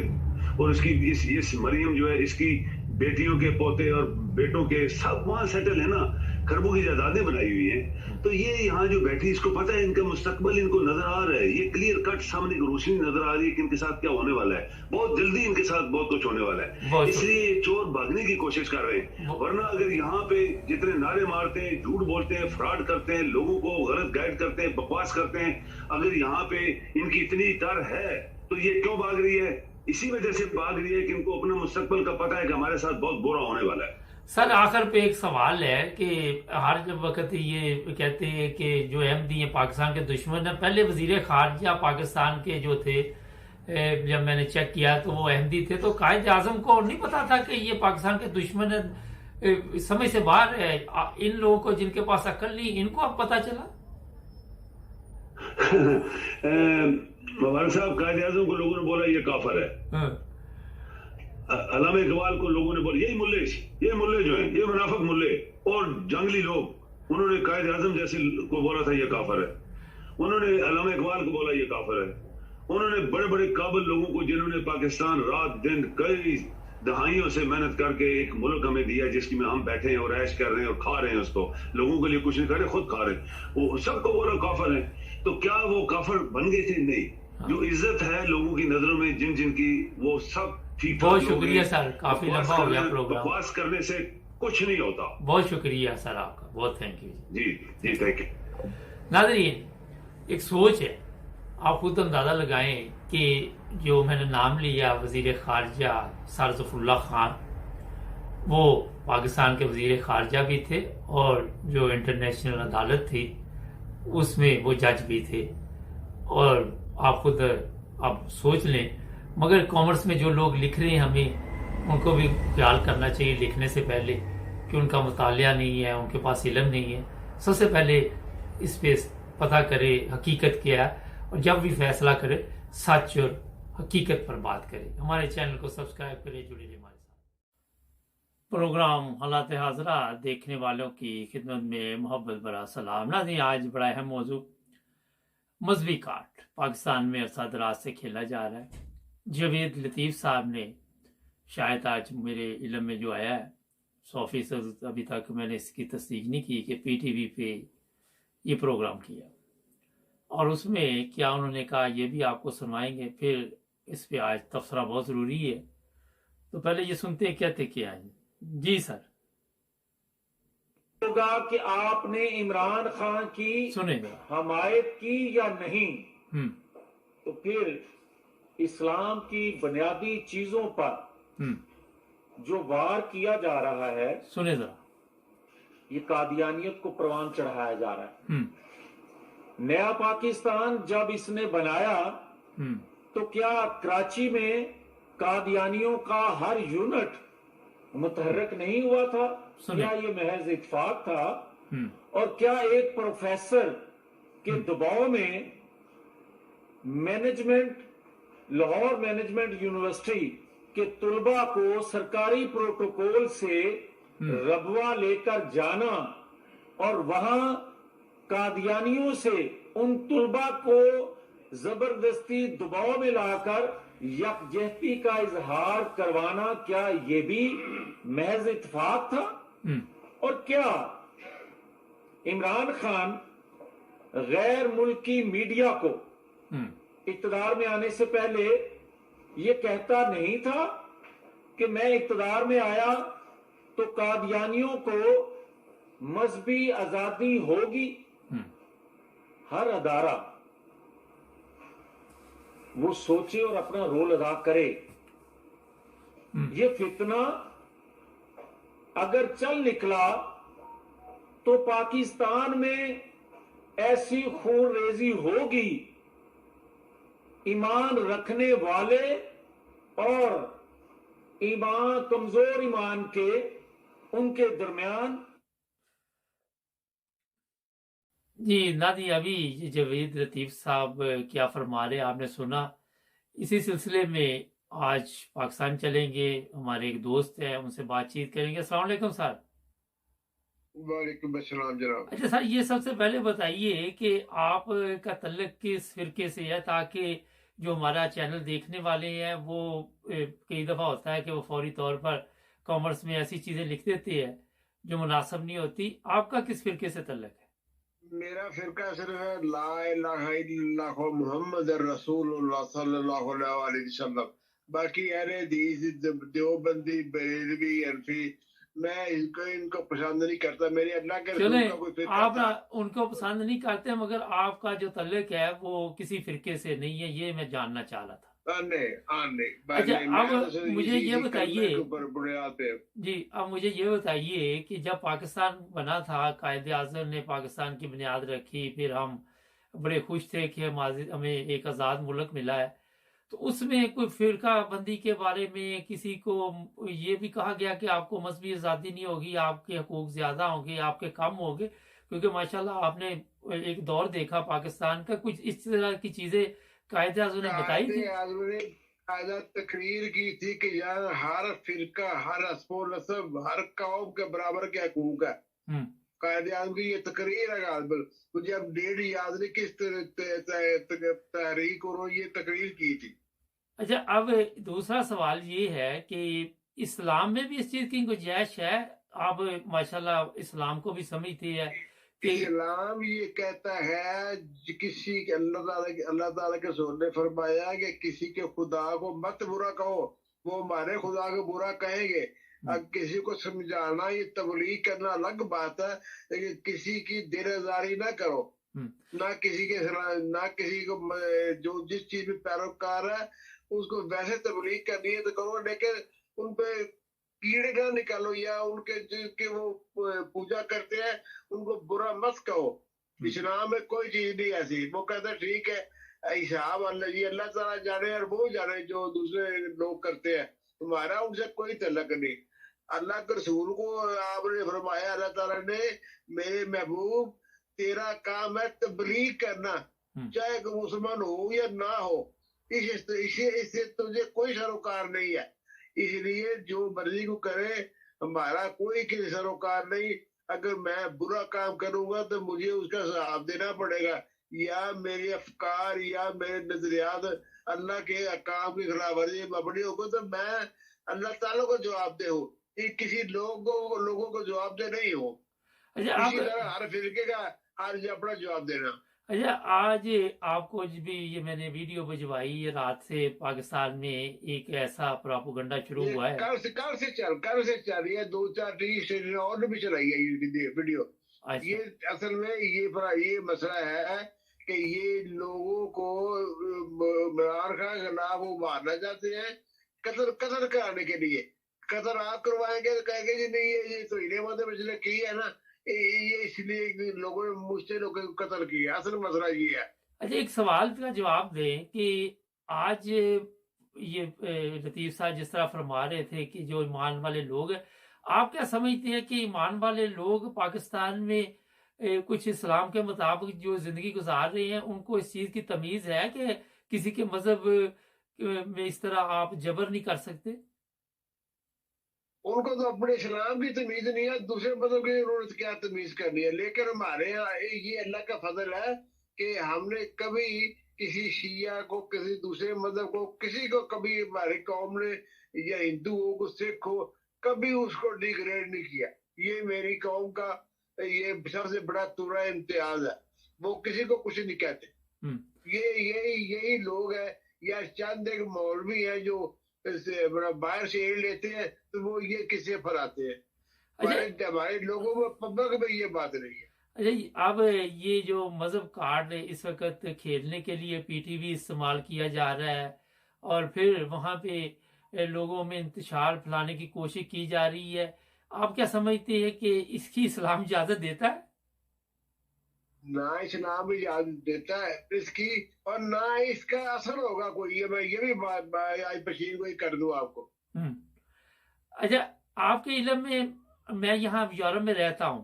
اور اس کی اس مریم جو ہے اس کی بیٹیوں کے پوتے اور بیٹوں کے سب وہاں سیٹل ہے نا, خربوں کی جائیدادیں بنائی ہوئی ہیں. تو یہ یہاں یہاں جو بیٹھی اس کو پتا ہے ان کا مستقبل ان کو نظر آ رہا ہے, یہ کلیئر کٹ سامنے کی روشنی نظر آ رہی ہے کہ ان کے ساتھ کیا ہونے والا ہے, بہت جلدی ان کے ساتھ بہت کچھ ہونے والا ہے, اس لیے چور بھاگنے کی کوشش کر رہے ہیں. ورنہ اگر یہاں پہ جتنے نعرے مارتے ہیں, جھوٹ بولتے ہیں, فراڈ کرتے ہیں, لوگوں کو غلط گائیڈ کرتے ہیں, بکواس کرتے ہیں, اگر یہاں پہ ان کی اتنی ڈر ہے تو یہ کیوں بھاگ رہی ہے؟ اسی وجہ سے بھاگ رہی ہے کہ ان کو اپنے مستقبل کا پتا ہے کہ ہمارے ساتھ بہت برا ہونے والا ہے. سر آخر پہ ایک سوال ہے کہ ہر جب وقت یہ کہتے ہیں کہ جو احمدی ہیں پاکستان کے دشمن ہیں, پہلے وزیر خارجہ پاکستان کے جو تھے جب میں نے چیک کیا تو وہ احمدی تھے, تو قائد اعظم کو نہیں پتا تھا کہ یہ پاکستان کے دشمن ہیں, سمجھ سے باہر ہے. ان لوگوں کو جن کے پاس عقل نہیں, ان کو اب پتا چلا. مولانا صاحب, قائد اعظم کو لوگوں نے بولا یہ کافر ہے, علامہ اقبال کو لوگوں نے بولا یہ ملے جو ہیں, یہ منافق ملے اور جنگلی لوگ, انہوں نے قائد اعظم جیسے کو بولا تھا یہ کافر ہے, انہوں نے علامہ اقبال کو بولا یہ کافر ہے, انہوں نے بڑے بڑے قابل لوگوں کو جنہوں نے پاکستان رات دن کئی دہائیوں سے محنت کر کے ایک ملک ہمیں دیا جس کی میں ہم بیٹھے ہیں اور عیش کر رہے ہیں اور کھا رہے ہیں, اس کو لوگوں کے لیے کچھ نہیں کر رہے, خود کھا رہے ہیں, وہ سب کو بولا کافر ہیں. تو کیا وہ کافر بن گئے تھے؟ نہیں. جو عزت ہے لوگوں کی نظروں میں جن کی, وہ سب ٹھیک. بہت شکریہ سر, کافی لمبا ہو گیا پروگرام. بکواس کرنے سے کچھ نہیں ہوتا. بہت شکریہ سر آپ کا, بہت تھینک یو. جی تھینک یو. ناظرین, ایک سوچ ہے, آپ خود اندازہ لگائیں کہ جو میں نے نام لیا وزیر خارجہ سر ظفر اللہ خان, وہ پاکستان کے وزیر خارجہ بھی تھے اور جو انٹرنیشنل عدالت تھی اس میں وہ جج بھی تھے, اور آپ خود اب سوچ لیں. مگر کامرس میں جو لوگ لکھ رہے ہیں ہمیں ان کو بھی خیال کرنا چاہیے لکھنے سے پہلے کہ ان کا مطالعہ نہیں ہے, ان کے پاس علم نہیں ہے. سب سے پہلے اس پہ پتہ کرے حقیقت کیا ہے, اور جب بھی فیصلہ کرے سچ اور حقیقت پر بات کرے. ہمارے چینل کو سبسکرائب کرے, جڑے رہے ہمارے ساتھ. پروگرام حالات حاضرہ دیکھنے والوں کی خدمت میں محبت برا سلام. ناظرین, آج بڑا اہم موضوع مذہبی کارڈ پاکستان میں عرصہ دراز سے کھیلا جا رہا ہے. جاوید لطیف صاحب نے شاید آج میرے علم میں جو آیا ہے 100%, ابھی تک میں نے اس کی تصدیق نہیں کی, کہ پی ٹی وی پہ یہ پروگرام کیا, اور اس میں کیا انہوں نے کہا یہ بھی آپ کو سنوائیں گے. پھر اس پہ آج تبصرہ بہت ضروری ہے, تو پہلے یہ سنتے ہیں کہتے کیا ہے. جی سر. ہوگا کہ آپ نے عمران خان کی سنیں گے حمایت کی یا نہیں, تو پھر اسلام کی بنیادی چیزوں پر جو وار کیا جا رہا ہے, سنیں ذرا, یہ قادیانیت کو پروان چڑھایا جا رہا ہے. نیا پاکستان جب اس نے بنایا تو کیا کراچی میں قادیانیوں کا ہر یونٹ متحرک نہیں ہوا تھا؟ کیا یہ محض اتفاق تھا؟ اور کیا ایک پروفیسر کے دباؤ میں لاہور مینجمنٹ یونیورسٹی کے طلباء کو سرکاری پروٹوکول سے ربوہ لے کر جانا اور وہاں قادیانیوں سے ان طلباء کو زبردستی دباؤ میں لا کر یکجہتی کا اظہار کروانا, کیا یہ بھی محض اتفاق تھا؟ اور کیا عمران خان غیر ملکی میڈیا کو اقتدار میں آنے سے پہلے یہ کہتا نہیں تھا کہ میں اقتدار میں آیا تو قادیانیوں کو مذہبی آزادی ہوگی؟ ہر ادارہ وہ سوچے اور اپنا رول ادا کرے. یہ فتنہ اگر چل نکلا تو پاکستان میں ایسی خون ریزی ہوگی, ایمان رکھنے والے اور ایمان کمزور ایمان کے ان کے درمیان. جی نادی, ابھی جاوید لطیف صاحب کیا فرما رہے آپ نے سنا. اسی سلسلے میں آج پاکستان چلیں گے, ہمارے ایک دوست ہیں ان سے بات چیت کریں گے. السلام علیکم صاحب. وعلیکم السلام جناب. اچھا سر, یہ سب سے پہلے بتائیے کہ آپ کا تعلق کس فرقے سے ہے, تاکہ جو ہمارا چینل دیکھنے والے ہیں وہ کئی دفعہ ہوتا ہے کہ وہ فوری طور پر کامرس میں ایسی چیزیں لکھ دیتے ہیں جو مناسب نہیں ہوتی. آپ کا کس فرقے سے تعلق ہے؟ میرا فرقہ صرف ہے لا الہ الا اللہ محمد رسول اللہ صلی اللہ علیہ وسلم. باقی اہل حدیث دیوبندی بریلوی حنفی میں ان کو پسند نہیں کرتا. میرے اللہ کے رسول چلیں کا کوئی فرقہ آپ تھا. ان کو پسند نہیں کرتے مگر آپ کا جو تعلق ہے وہ کسی فرقے سے نہیں ہے، یہ میں جاننا چاہ رہا تھا. اچھا اب مجھے یہ بتائیے جی، اب مجھے یہ بتائیے کہ جب پاکستان بنا تھا، قائد اعظم نے پاکستان کی بنیاد رکھی، پھر ہم بڑے خوش تھے کہ ہمیں ایک آزاد ملک ملا ہے، تو اس میں کوئی فرقہ بندی کے بارے میں کسی کو یہ بھی کہا گیا کہ آپ کو مذہبی آزادی نہیں ہوگی، آپ کے حقوق زیادہ ہوں گے، آپ کے کم ہوں گے؟ کیونکہ ماشاءاللہ آپ نے ایک دور دیکھا پاکستان کا، کچھ اس طرح کی چیزیں قائد اعظم نے بتائی تھی؟ قائد اعظم نے قاعدہ تقریر کی تھی کہ یار ہر فرقہ، ہر حزب و نسب، ہر قوم کے برابر کے حقوق ہے. قائد اعظم کی یہ تقریر ہے. غالباً مجھے اب ڈیٹ یاد نہیں کس تحریک اور یہ تقریر کی تھی. اچھا اب دوسرا سوال یہ ہے کہ اسلام میں بھی اس چیز کی گنجائش ہے؟ آپ ماشاءاللہ اسلام کو بھی سمجھتے ہیں کہ اسلام یہ کہتا ہے کسی کے اللہ تعالیٰ کے رسول نے فرمایا کہ کسی کے خدا کو مت برا کہو، وہ ہمارے خدا کو برا کہیں گے. اب کسی کو سمجھانا، یہ تبلیغ کرنا الگ بات ہے، لیکن کسی کی دل آزاری نہ کرو، نہ کسی کو جو جس چیز میں پیروکار ہے اس کو ویسے تبلیغ کرنی ہے تو کرو، لیکن ان پہ کیڑے نہ نکالو یا ان کے وہ پوجا کرتے ہیں ان کو برا مت کہو. اسلام میں کوئی چیز نہیں ایسی. وہ کہتا ہے ٹھیک ہے حساب اللہ تعالیٰ جانے اور وہ جانے جو دوسرے لوگ کرتے ہیں، تمہارا ان سے کوئی تعلق نہیں. اللہ کے رسول کو آپ نے فرمایا، اللہ تعالیٰ نے، میرے محبوب تیرا کام ہے تبلیغ کرنا، چاہے کہ مسلمان ہو یا نہ ہو، اس سے تجھے کوئی سروکار نہیں ہے. اس لیے جو مرضی کو کرے، ہمارا کوئی کسی سروکار نہیں. اگر میں برا کام کروں گا تو مجھے اس کا جواب دینا پڑے گا، یا میرے افکار یا میرے نظریات اللہ کے احکام کی خلاف ورزی مبنی ہوگا تو میں اللہ تعالیٰ کو جواب دے ہوں، کسی لوگوں کو جواب دے نہیں ہوں. اسی طرح ہر فرقے کا ہر اپنا جواب دینا. اچھا آج آپ کو بھی یہ میں نے ویڈیو بھجوائی، رات سے پاکستان میں ایک ایسا پراپوگنڈا شروع ہوا ہے، کل سے چل رہی ہے، 2-4 ٹی وی اسٹیشن اور بھی چلائی ہے یہ ویڈیو. یہ اصل میں یہ مسئلہ ہے کہ یہ لوگوں کو عمران خان کے خلاف وہ مارنا چاہتے ہیں، قتل کرانے کے لیے. قتل آپ کروائیں گے تو کہیں گے جی نہیں یہ تو انہیں مدد پچھلے کی ہے نا، یہ اس لیے لوگوں نے مجھ سے لوگوں کو قتل کیا. اصل مسئلہ یہ ہے. اچھا ایک سوال کا جواب دیں کہ آج یہ لطیف صاحب جس طرح فرما رہے تھے کہ جو ایمان والے لوگ ہیں، آپ کیا سمجھتے ہیں کہ ایمان والے لوگ پاکستان میں کچھ اسلام کے مطابق جو زندگی گزار رہے ہیں، ان کو اس چیز کی تمیز ہے کہ کسی کے مذہب میں اس طرح آپ جبر نہیں کر سکتے؟ ان کو تو اپنے اسلام کی تمیز نہیں ہے، دوسرے مذہب کی انہوں نے کیا تمیز کرنی ہے. لیکن ہمارے یہاں یہ اللہ کا فضل ہے کہ ہم نے کبھی کسی شیعہ کو، کسی دوسرے مذہب کو، کسی کو کبھی ہماری قوم نے یا ہندو ہو کو سکھ ہو کبھی اس کو ڈیگریڈ نہیں کیا. یہ میری قوم کا یہ سب سے بڑا تورا امتیاز ہے، وہ کسی کو کچھ نہیں کہتے. یہی لوگ ہیں یا چند ایک مولوی ہیں جو باہر سے ایڈ لیتے ہیں تو وہ یہ کسے پھراتے ہیں. ہمارے لوگوں میں پبلک میں یہ بات نہیں ہے. اچھا اب یہ جو مذہب کارڈ اس وقت کھیلنے کے لیے پی ٹی وی استعمال کیا جا رہا ہے اور پھر وہاں پہ لوگوں میں انتشار پھیلانے کی کوشش کی جا رہی ہے، آپ کیا سمجھتے ہیں کہ اس کی اسلام اجازت دیتا ہے؟ نہ اسلام اجازت دیتا ہے اس کی، اور نہ اس کا اثر ہوگا کوئی. میں یہ بھی آج بشیر کو ہی کر دوں آپ کو. اچھا آپ کے علم میں یہاں یورپ میں رہتا ہوں،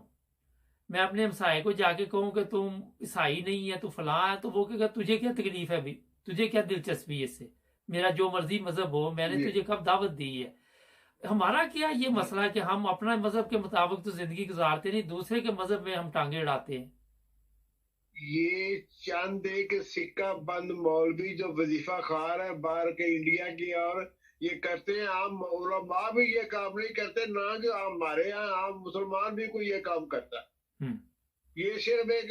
میں اپنے ہمسائے کو جا کے کہوں کہ تم عیسائی نہیں ہے تو فلاں ہے، تو وہ کہے گا تجھے کیا تکلیف ہے بھی، تجھے کیا دلچسپی ہے اس سے، میرا جو مرضی مذہب ہو، میں نے تجھے کب دعوت دی ہے. ہمارا کیا یہ مسئلہ ہے کہ ہم اپنا مذہب کے مطابق تو زندگی گزارتے نہیں، دوسرے کے مذہب میں ہم ٹانگیں اڑاتے ہیں. یہ چند ایک سکہ بند مولوی جو وظیفہ خوار ہے باہر کے انڈیا کی اور یہ کرتے ہیں، عام علماء بھی یہ کام نہیں کرتے، نہ جو ہمارے یہاں عام مسلمان بھی کوئی یہ کام کرتا. یہ صرف ایک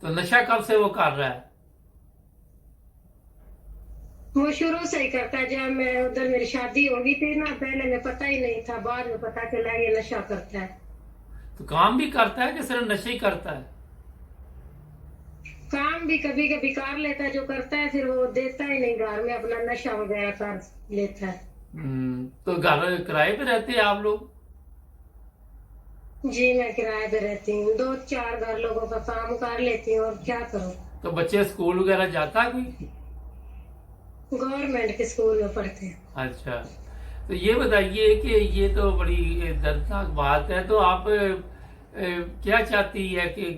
تو نشہ کب سے وہ کر رہا ہے؟ وہ شروع سے ہی کرتا ہے. جب میں ادھر میری شادی ہوگی تھی نا، پہلے میں پتہ ہی نہیں تھا، بعد میں پتہ چلا یہ نشہ کرتا ہے. تو کام بھی کرتا ہے کہ صرف نشے ہی کرتا ہے؟ کام بھی کبھی کبھی کر لیتا ہے، جو کرتا ہے پھر وہ دیتا ہی نہیں گھر میں، اپنا نشہ وغیرہ کر لیتا ہے. تو گھر کرائے پہ رہتے ہیں آپ لوگ؟ جی میں کرائے پہ رہتی ہوں، 2-4 گھر لوگوں کا کام کر لیتی ہوں، اور کیا کروں. تو بچے اسکول وغیرہ جاتا ہے کوئی؟ گورنمنٹ کے اسکول میں پڑھتے ہیں. اچھا، تو یہ بتائیے کہ یہ تو بڑی دردناک بات ہے، تو آپ کیا چاہتی ہے کہ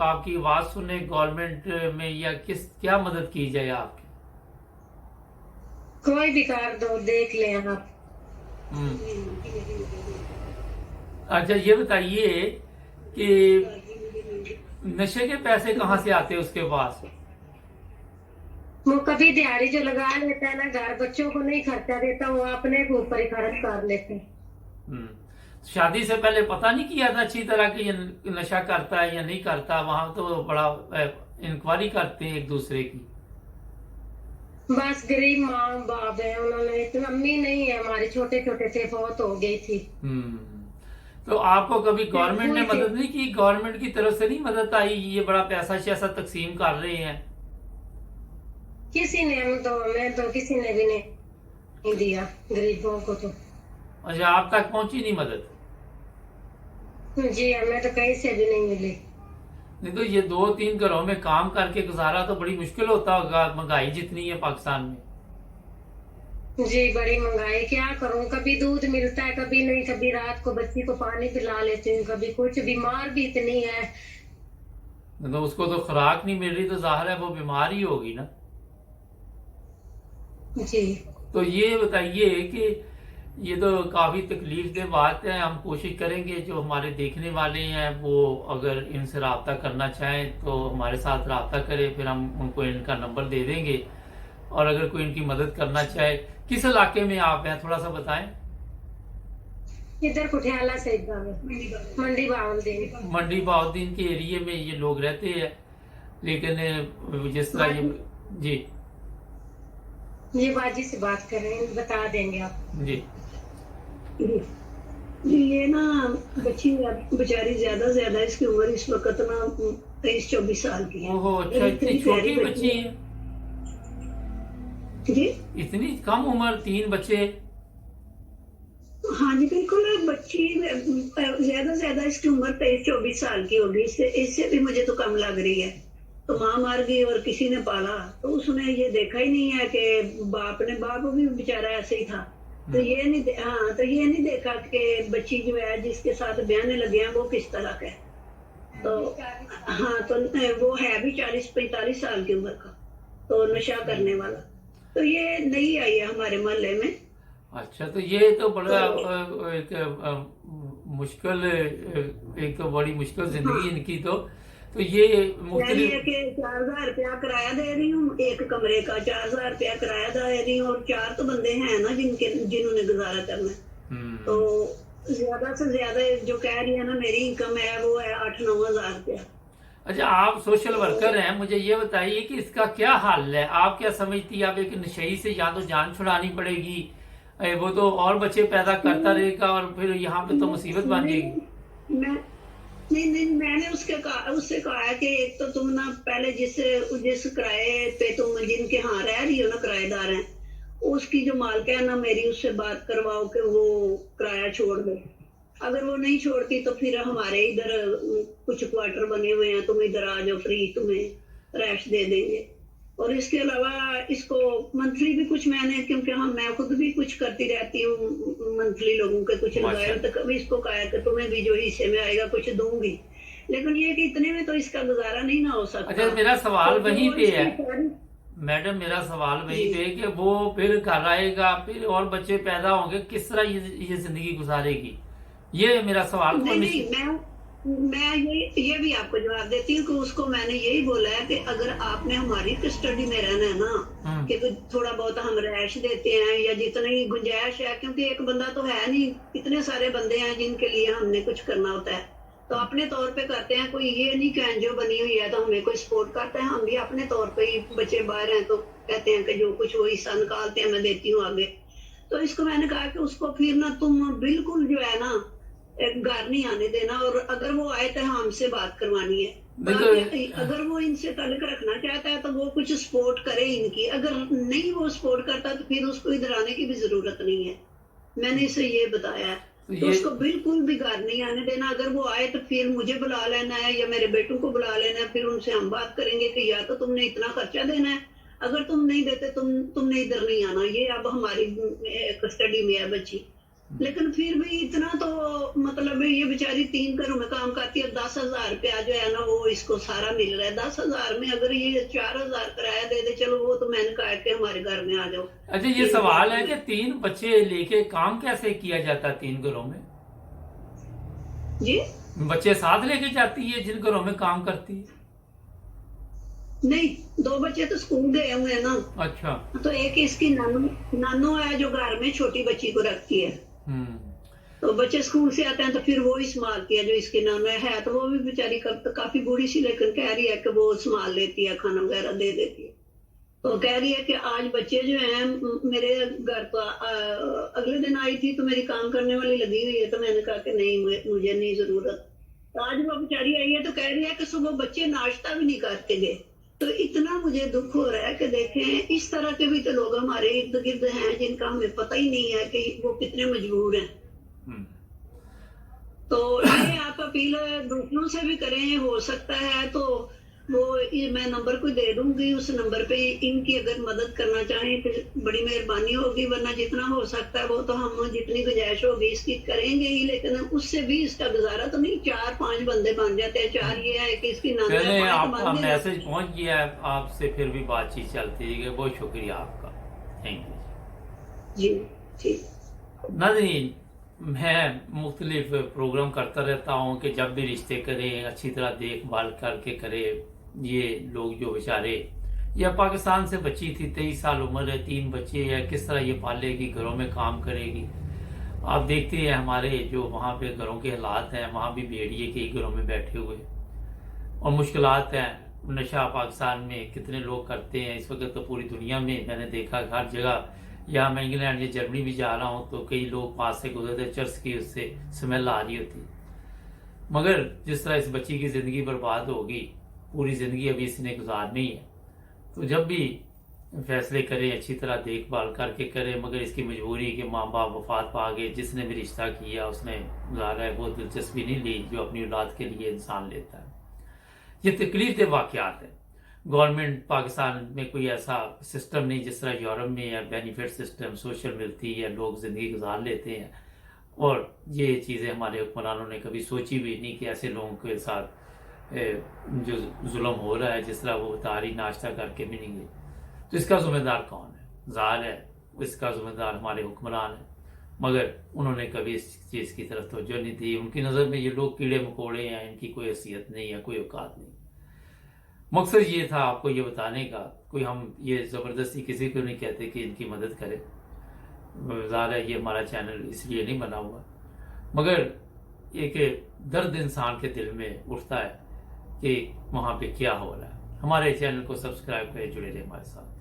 آپ کی آواز سنے گورنمنٹ میں، یا کیا مدد کی جائے آپ کی؟ کوئی بھی کار دو، دیکھ لیں آپ. اچھا یہ بتائیے کہ نشے کے پیسے کہاں سے آتے ہیں اس کے پاس؟ وہ کبھی دیہڑی جو لگا لیتا ہے نا، گھر بچوں کو نہیں خرچہ دیتا، وہ اپنے کے اوپر ہی خرچ کر لیتے ہیں. شادی سے پہلے پتہ نہیں کیا تھا اچھی طرح کہ یہ نشہ کرتا ہے یا نہیں کرتا؟ وہاں تو بڑا انکوائری کرتے ہیں ایک دوسرے کی. بس غریب ماں باپ ہے، انہوں نے اتنا، امی نہیں ہے ہماری، چھوٹے چھوٹے تھے، فوت ہو گئی تھی. تو آپ کو کبھی گورنمنٹ نے مدد نہیں کی؟ گورنمنٹ کی طرف سے نہیں مدد آئی؟ یہ بڑا پیسہ شیسا تقسیم کر رہے ہیں. کسی نے میں تو کسی نے بھی نہیں دیا غریبوں کو. تو اچھا، آپ تک پہنچی نہیں مدد؟ جی ہمیں تو کہیں سے بھی نہیں ملی. نہیں تو یہ 2-3 گھروں میں کام کر کے گزارا تو بڑی مشکل ہوتا ہوگا، مہنگائی جتنی ہے پاکستان میں. جی بڑی مہنگائی، کیا کروں، کبھی دودھ ملتا ہے کبھی نہیں، کبھی رات کو بچی کو پانی پلا لیتی ہوں، کبھی کچھ. بیمار بھی اتنی ہے. تو اس کو تو خوراک نہیں مل رہی، تو ظاہر ہے وہ بیمار ہی ہوگی نا. جی تو یہ بتائیے کہ یہ تو کافی تکلیف دہ بات ہے. ہم کوشش کریں گے جو ہمارے دیکھنے والے ہیں وہ اگر ان سے رابطہ کرنا چاہیں تو ہمارے ساتھ رابطہ کرے، پھر ہم ان کو ان کا نمبر دے دیں گے. اور اگر کوئی ان کی مدد کرنا چاہے. کس علاقے میں آپ ہیں تھوڑا سا بتائیں؟ ادھر کٹھیالہ سے منڈی باؤلدین. منڈی باؤلدین کے ایریے میں یہ لوگ رہتے ہیں، لیکن جس طرح یہ یہ باجی سے بات کر رہے ہیں، بتا دیں گے آپ. جی یہ نا بچی بیچاری زیادہ اس کی عمر اس وقت نا 23-24 سال کی ہے. اچھا، اتنی چھوٹی بچی ہے؟ جی اتنی کم عمر، 3 بچے؟ ہاں جی بالکل. بچی زیادہ اس کی عمر 23-24 سال کی ہوگی، اس سے بھی مجھے تو کم لگ رہی ہے. تو ماں مار گئی اور کسی نے پالا، تو اس نے یہ دیکھا ہی نہیں ہے کہ باپ بھی بیچارہ ایسے ہی تھا. تو یہ نہیں دیکھا کہ بچی جو ہے جس کے ساتھ بیانے لگے ہیں وہ کس طرح کا ہے. تو ہاں، تو وہ ہے بھی 40-45 سال کی عمر کا، تو نشہ کرنے والا. تو یہ نہیں آئی ہے ہمارے محلے میں. اچھا، تو یہ تو بڑا ایک مشکل، ایک تو بڑی مشکل زندگی ان کی. تو یہ مختلف کہ 4,000 روپیہ کرایہ دے رہی ہوں، ایک کمرے کا 4,000 روپیہ کرایہ دے رہی ہوں، اور 4 تو بندے ہیں نا جنہوں نے گزارا کرنا ہے. تو زیادہ سے زیادہ جو کہہ رہی ہے نا میری انکم ہے وہ ہے 8-9 ہزار روپیہ. اچھا، آپ سوشل ورکر ہیں، مجھے یہ بتائیے کہ اس کا کیا حل ہے؟ آپ کیا سمجھتی ہیں؟ آپ ایک نشئی سے یا تو جان چھڑانی پڑے گی، وہ تو اور بچے پیدا کرتا رہے گا، اور پھر یہاں پہ تو مصیبت بن جائے گی. نہیں، میں نے اس سے کہا ہے کہ ایک تو تم نا پہلے جس کرائے پہ تم جن کے ہاں رہ رہی ہو نا، کرایہ دار ہیں، اس کی جو مالک ہے نا میری، اس سے بات کرواؤ کہ وہ کرایہ چھوڑ دے. اگر وہ نہیں چھوڑتی تو پھر ہمارے ادھر کچھ کوارٹر بنے ہوئے ہیں، تم ادھر آ جاؤ، فری تمہیں رہائش دے دیں گے. اور اس کے علاوہ اس کو منتھلی بھی کچھ میں نے، کیونکہ میں خود بھی کچھ کرتی رہتی ہوں، منتھلی لوگوں کے کچھ لگائے، تو کبھی اس کو کہا کہ تمہیں بھی جو حصے میں آئے گا کچھ دوں گی. لیکن یہ کہ اتنے میں تو اس کا گزارا نہیں نہ ہو سکتا. اچھا، میرا سوال وہیں پہ ہے میڈم، میرا سوال وہیں پہ کہ وہ پھر گھر آئے گا، پھر اور بچے پیدا ہوں گے، کس طرح یہ زندگی گزارے گی؟ یہ میرا سوال. نہیں، میں یہ بھی آپ کو جواب دیتی ہوں کہ اس کو میں نے یہی بولا ہے کہ اگر آپ نے ہماری کسٹڈی میں رہنا ہے نا، کہ تھوڑا بہت ہم رہائش دیتے ہیں یا جتنی گنجائش ہے، کیونکہ ایک بندہ تو ہے نہیں، اتنے سارے بندے ہیں جن کے لیے ہم نے کچھ کرنا ہوتا ہے. تو اپنے طور پہ کرتے ہیں, کوئی یہ نہیں کہ NGO بنی ہوئی ہے تو ہمیں کوئی سپورٹ کرتا ہے, ہم بھی اپنے طور پہ ہی, بچے باہر ہیں تو کہتے ہیں کہ جو کچھ وہ حصہ نکالتے ہیں میں دیتی ہوں آگے. تو اس کو میں نے کہا کہ اس کو پھر نا تم بالکل جو ہے نا گھر نہیں آنے دینا, اور اگر وہ آئے تو ہم سے بات کروانی ہے. اگر وہ ان سے تعلق رکھنا چاہتا ہے تو وہ کچھ سپورٹ کرے ان کی, اگر نہیں وہ سپورٹ کرتا تو پھر اس کو ادھر آنے کی بھی ضرورت نہیں ہے. میں نے اسے یہ بتایا ہے, تو اس کو بالکل بھی گھر نہیں آنے دینا. اگر وہ آئے تو پھر مجھے بلا لینا ہے یا میرے بیٹوں کو بلا لینا ہے, پھر ان سے ہم بات کریں گے کہ یا تو تم نے اتنا خرچہ دینا ہے, اگر تم نہیں دیتے تم نے ادھر نہیں آنا. یہ اب ہماری کسٹڈی میں ہے بچی. لیکن پھر بھی اتنا تو مطلب یہ بیچاری 3 گھروں میں کام کرتی ہے, 10,000 روپیہ جو ہے نا وہ اس کو سارا مل رہا ہے. 10,000 میں اگر یہ 4,000 کرایہ دے دے, چلو وہ تو میں نے کہا کہ ہمارے گھر میں آ جاؤ. اچھا یہ سوال ہے کہ 3 بچے لے کے کام کیسے کیا جاتا ہے 3 گھروں میں؟ جی بچے ساتھ لے کے جاتی ہے جن گھروں میں کام کرتی ہے؟ نہیں, 2 بچے تو اسکول گئے ہوئے ہیں نا. اچھا, تو ایک اس کی نانو ہے جو گھر میں چھوٹی بچی کو رکھتی ہے. تو بچے اسکول سے آتے ہیں تو پھر وہ ہی سنبھالتی ہے جو اس کی نانو ہے. تو وہ بھی بیچاری کافی بوڑھی سی, لیکن کہہ رہی ہے کہ وہ سنبھال لیتی ہے, کھانا وغیرہ دے دیتی ہے. تو کہہ رہی ہے کہ آج بچے جو ہیں میرے گھر کو اگلے دن آئی تھی تو میری کام کرنے والی لگی ہوئی ہے, تو میں نے کہا کہ نہیں مجھے نہیں ضرورت. تو آج وہ بیچاری آئی ہے تو کہہ رہی ہے کہ صبح بچے ناشتہ بھی نہیں کرتے گئے. تو اتنا مجھے دکھ ہو رہا ہے کہ دیکھیں اس طرح کے بھی تو لوگ ہمارے ارد گرد ہیں جن کا ہمیں پتہ ہی نہیں ہے کہ وہ کتنے مجبور ہیں. تو یہ آپ اپیل دوسروں سے بھی کریں, ہو سکتا ہے تو وہ میں نمبر کو دے دوں گی, اس نمبر پہ ان کی اگر مدد کرنا چاہیں تو بڑی مہربانی ہوگی, ورنہ جتنا ہو سکتا ہے وہ تو ہم جتنی گنجائش ہوگی اس کی کریں گے ہی. لیکن اس سے بھی اس کا گزارا تو نہیں, 4-5 بندے بن جاتے ہیں. 4 یہ ہے کہ اس کی چلے آپ کا میسج پہنچ گیا ہے, آپ سے پھر بھی بات چیت چلتی ہے. بہت شکریہ آپ کا, تھینک یو جی. ٹھیک. ناظرین, میں مختلف پروگرام کرتا رہتا ہوں کہ جب بھی رشتے کریں اچھی طرح دیکھ بھال کر کے کرے. یہ لوگ جو بیچارے, یا پاکستان سے بچی تھی 23 سال عمر ہے, 3 بچے ہیں, کس طرح یہ پالے گی, گھروں میں کام کرے گی. آپ دیکھتے ہیں ہمارے جو وہاں پہ گھروں کے حالات ہیں, وہاں بھی بھیڑیے کئی گھروں میں بیٹھے ہوئے اور مشکلات ہیں. نشہ پاکستان میں کتنے لوگ کرتے ہیں اس وقت, تو پوری دنیا میں میں نے دیکھا ہر جگہ. یا میں انگلینڈ یا جرمنی بھی جا رہا ہوں تو کئی لوگ پاس سے گزرتے, چرس کی اس سے سمیل آ رہی ہوتی. مگر جس طرح اس بچی کی زندگی برباد ہوگی, پوری زندگی ابھی اس نے گزارنی ہے, تو جب بھی فیصلے کریں اچھی طرح دیکھ بھال کر کے کریں. مگر اس کی مجبوری کہ ماں باپ وفات پا گئے, جس نے بھی رشتہ کیا اس نے ظاہر ہے وہ دلچسپی نہیں لی جو اپنی اولاد کے لیے انسان لیتا ہے. یہ تکلیف دہ واقعات ہیں. گورنمنٹ پاکستان میں کوئی ایسا سسٹم نہیں جس طرح یورپ میں ہے, بینیفٹ سسٹم, سوشل ملتی ہے, لوگ زندگی گزار لیتے ہیں. اور یہ چیزیں ہمارے حکمرانوں نے کبھی سوچی بھی نہیں کہ ایسے لوگوں کے ساتھ جو ظلم ہو رہا ہے, جس طرح وہ تاری ناشتہ کر کے بھی نہیں گئے. تو اس کا ذمہ دار کون ہے؟ ظاہر ہے اس کا ذمہ دار ہمارے حکمران ہیں, مگر انہوں نے کبھی اس چیز کی طرف توجہ نہیں دی. ان کی نظر میں یہ لوگ کیڑے مکوڑے ہیں, ان کی کوئی حیثیت نہیں ہے, کوئی اوقات نہیں. مقصد یہ تھا آپ کو یہ بتانے کا. کوئی ہم یہ زبردستی کسی کو نہیں کہتے کہ ان کی مدد کرے. ظاہر ہے یہ ہمارا چینل اس لیے نہیں بنا ہوا, مگر ایک درد انسان کے دل میں اٹھتا ہے کہ وہاں پہ کیا ہو رہا ہے. ہمارے چینل کو سبسکرائب کریں, جڑے رہیں ہمارے ساتھ.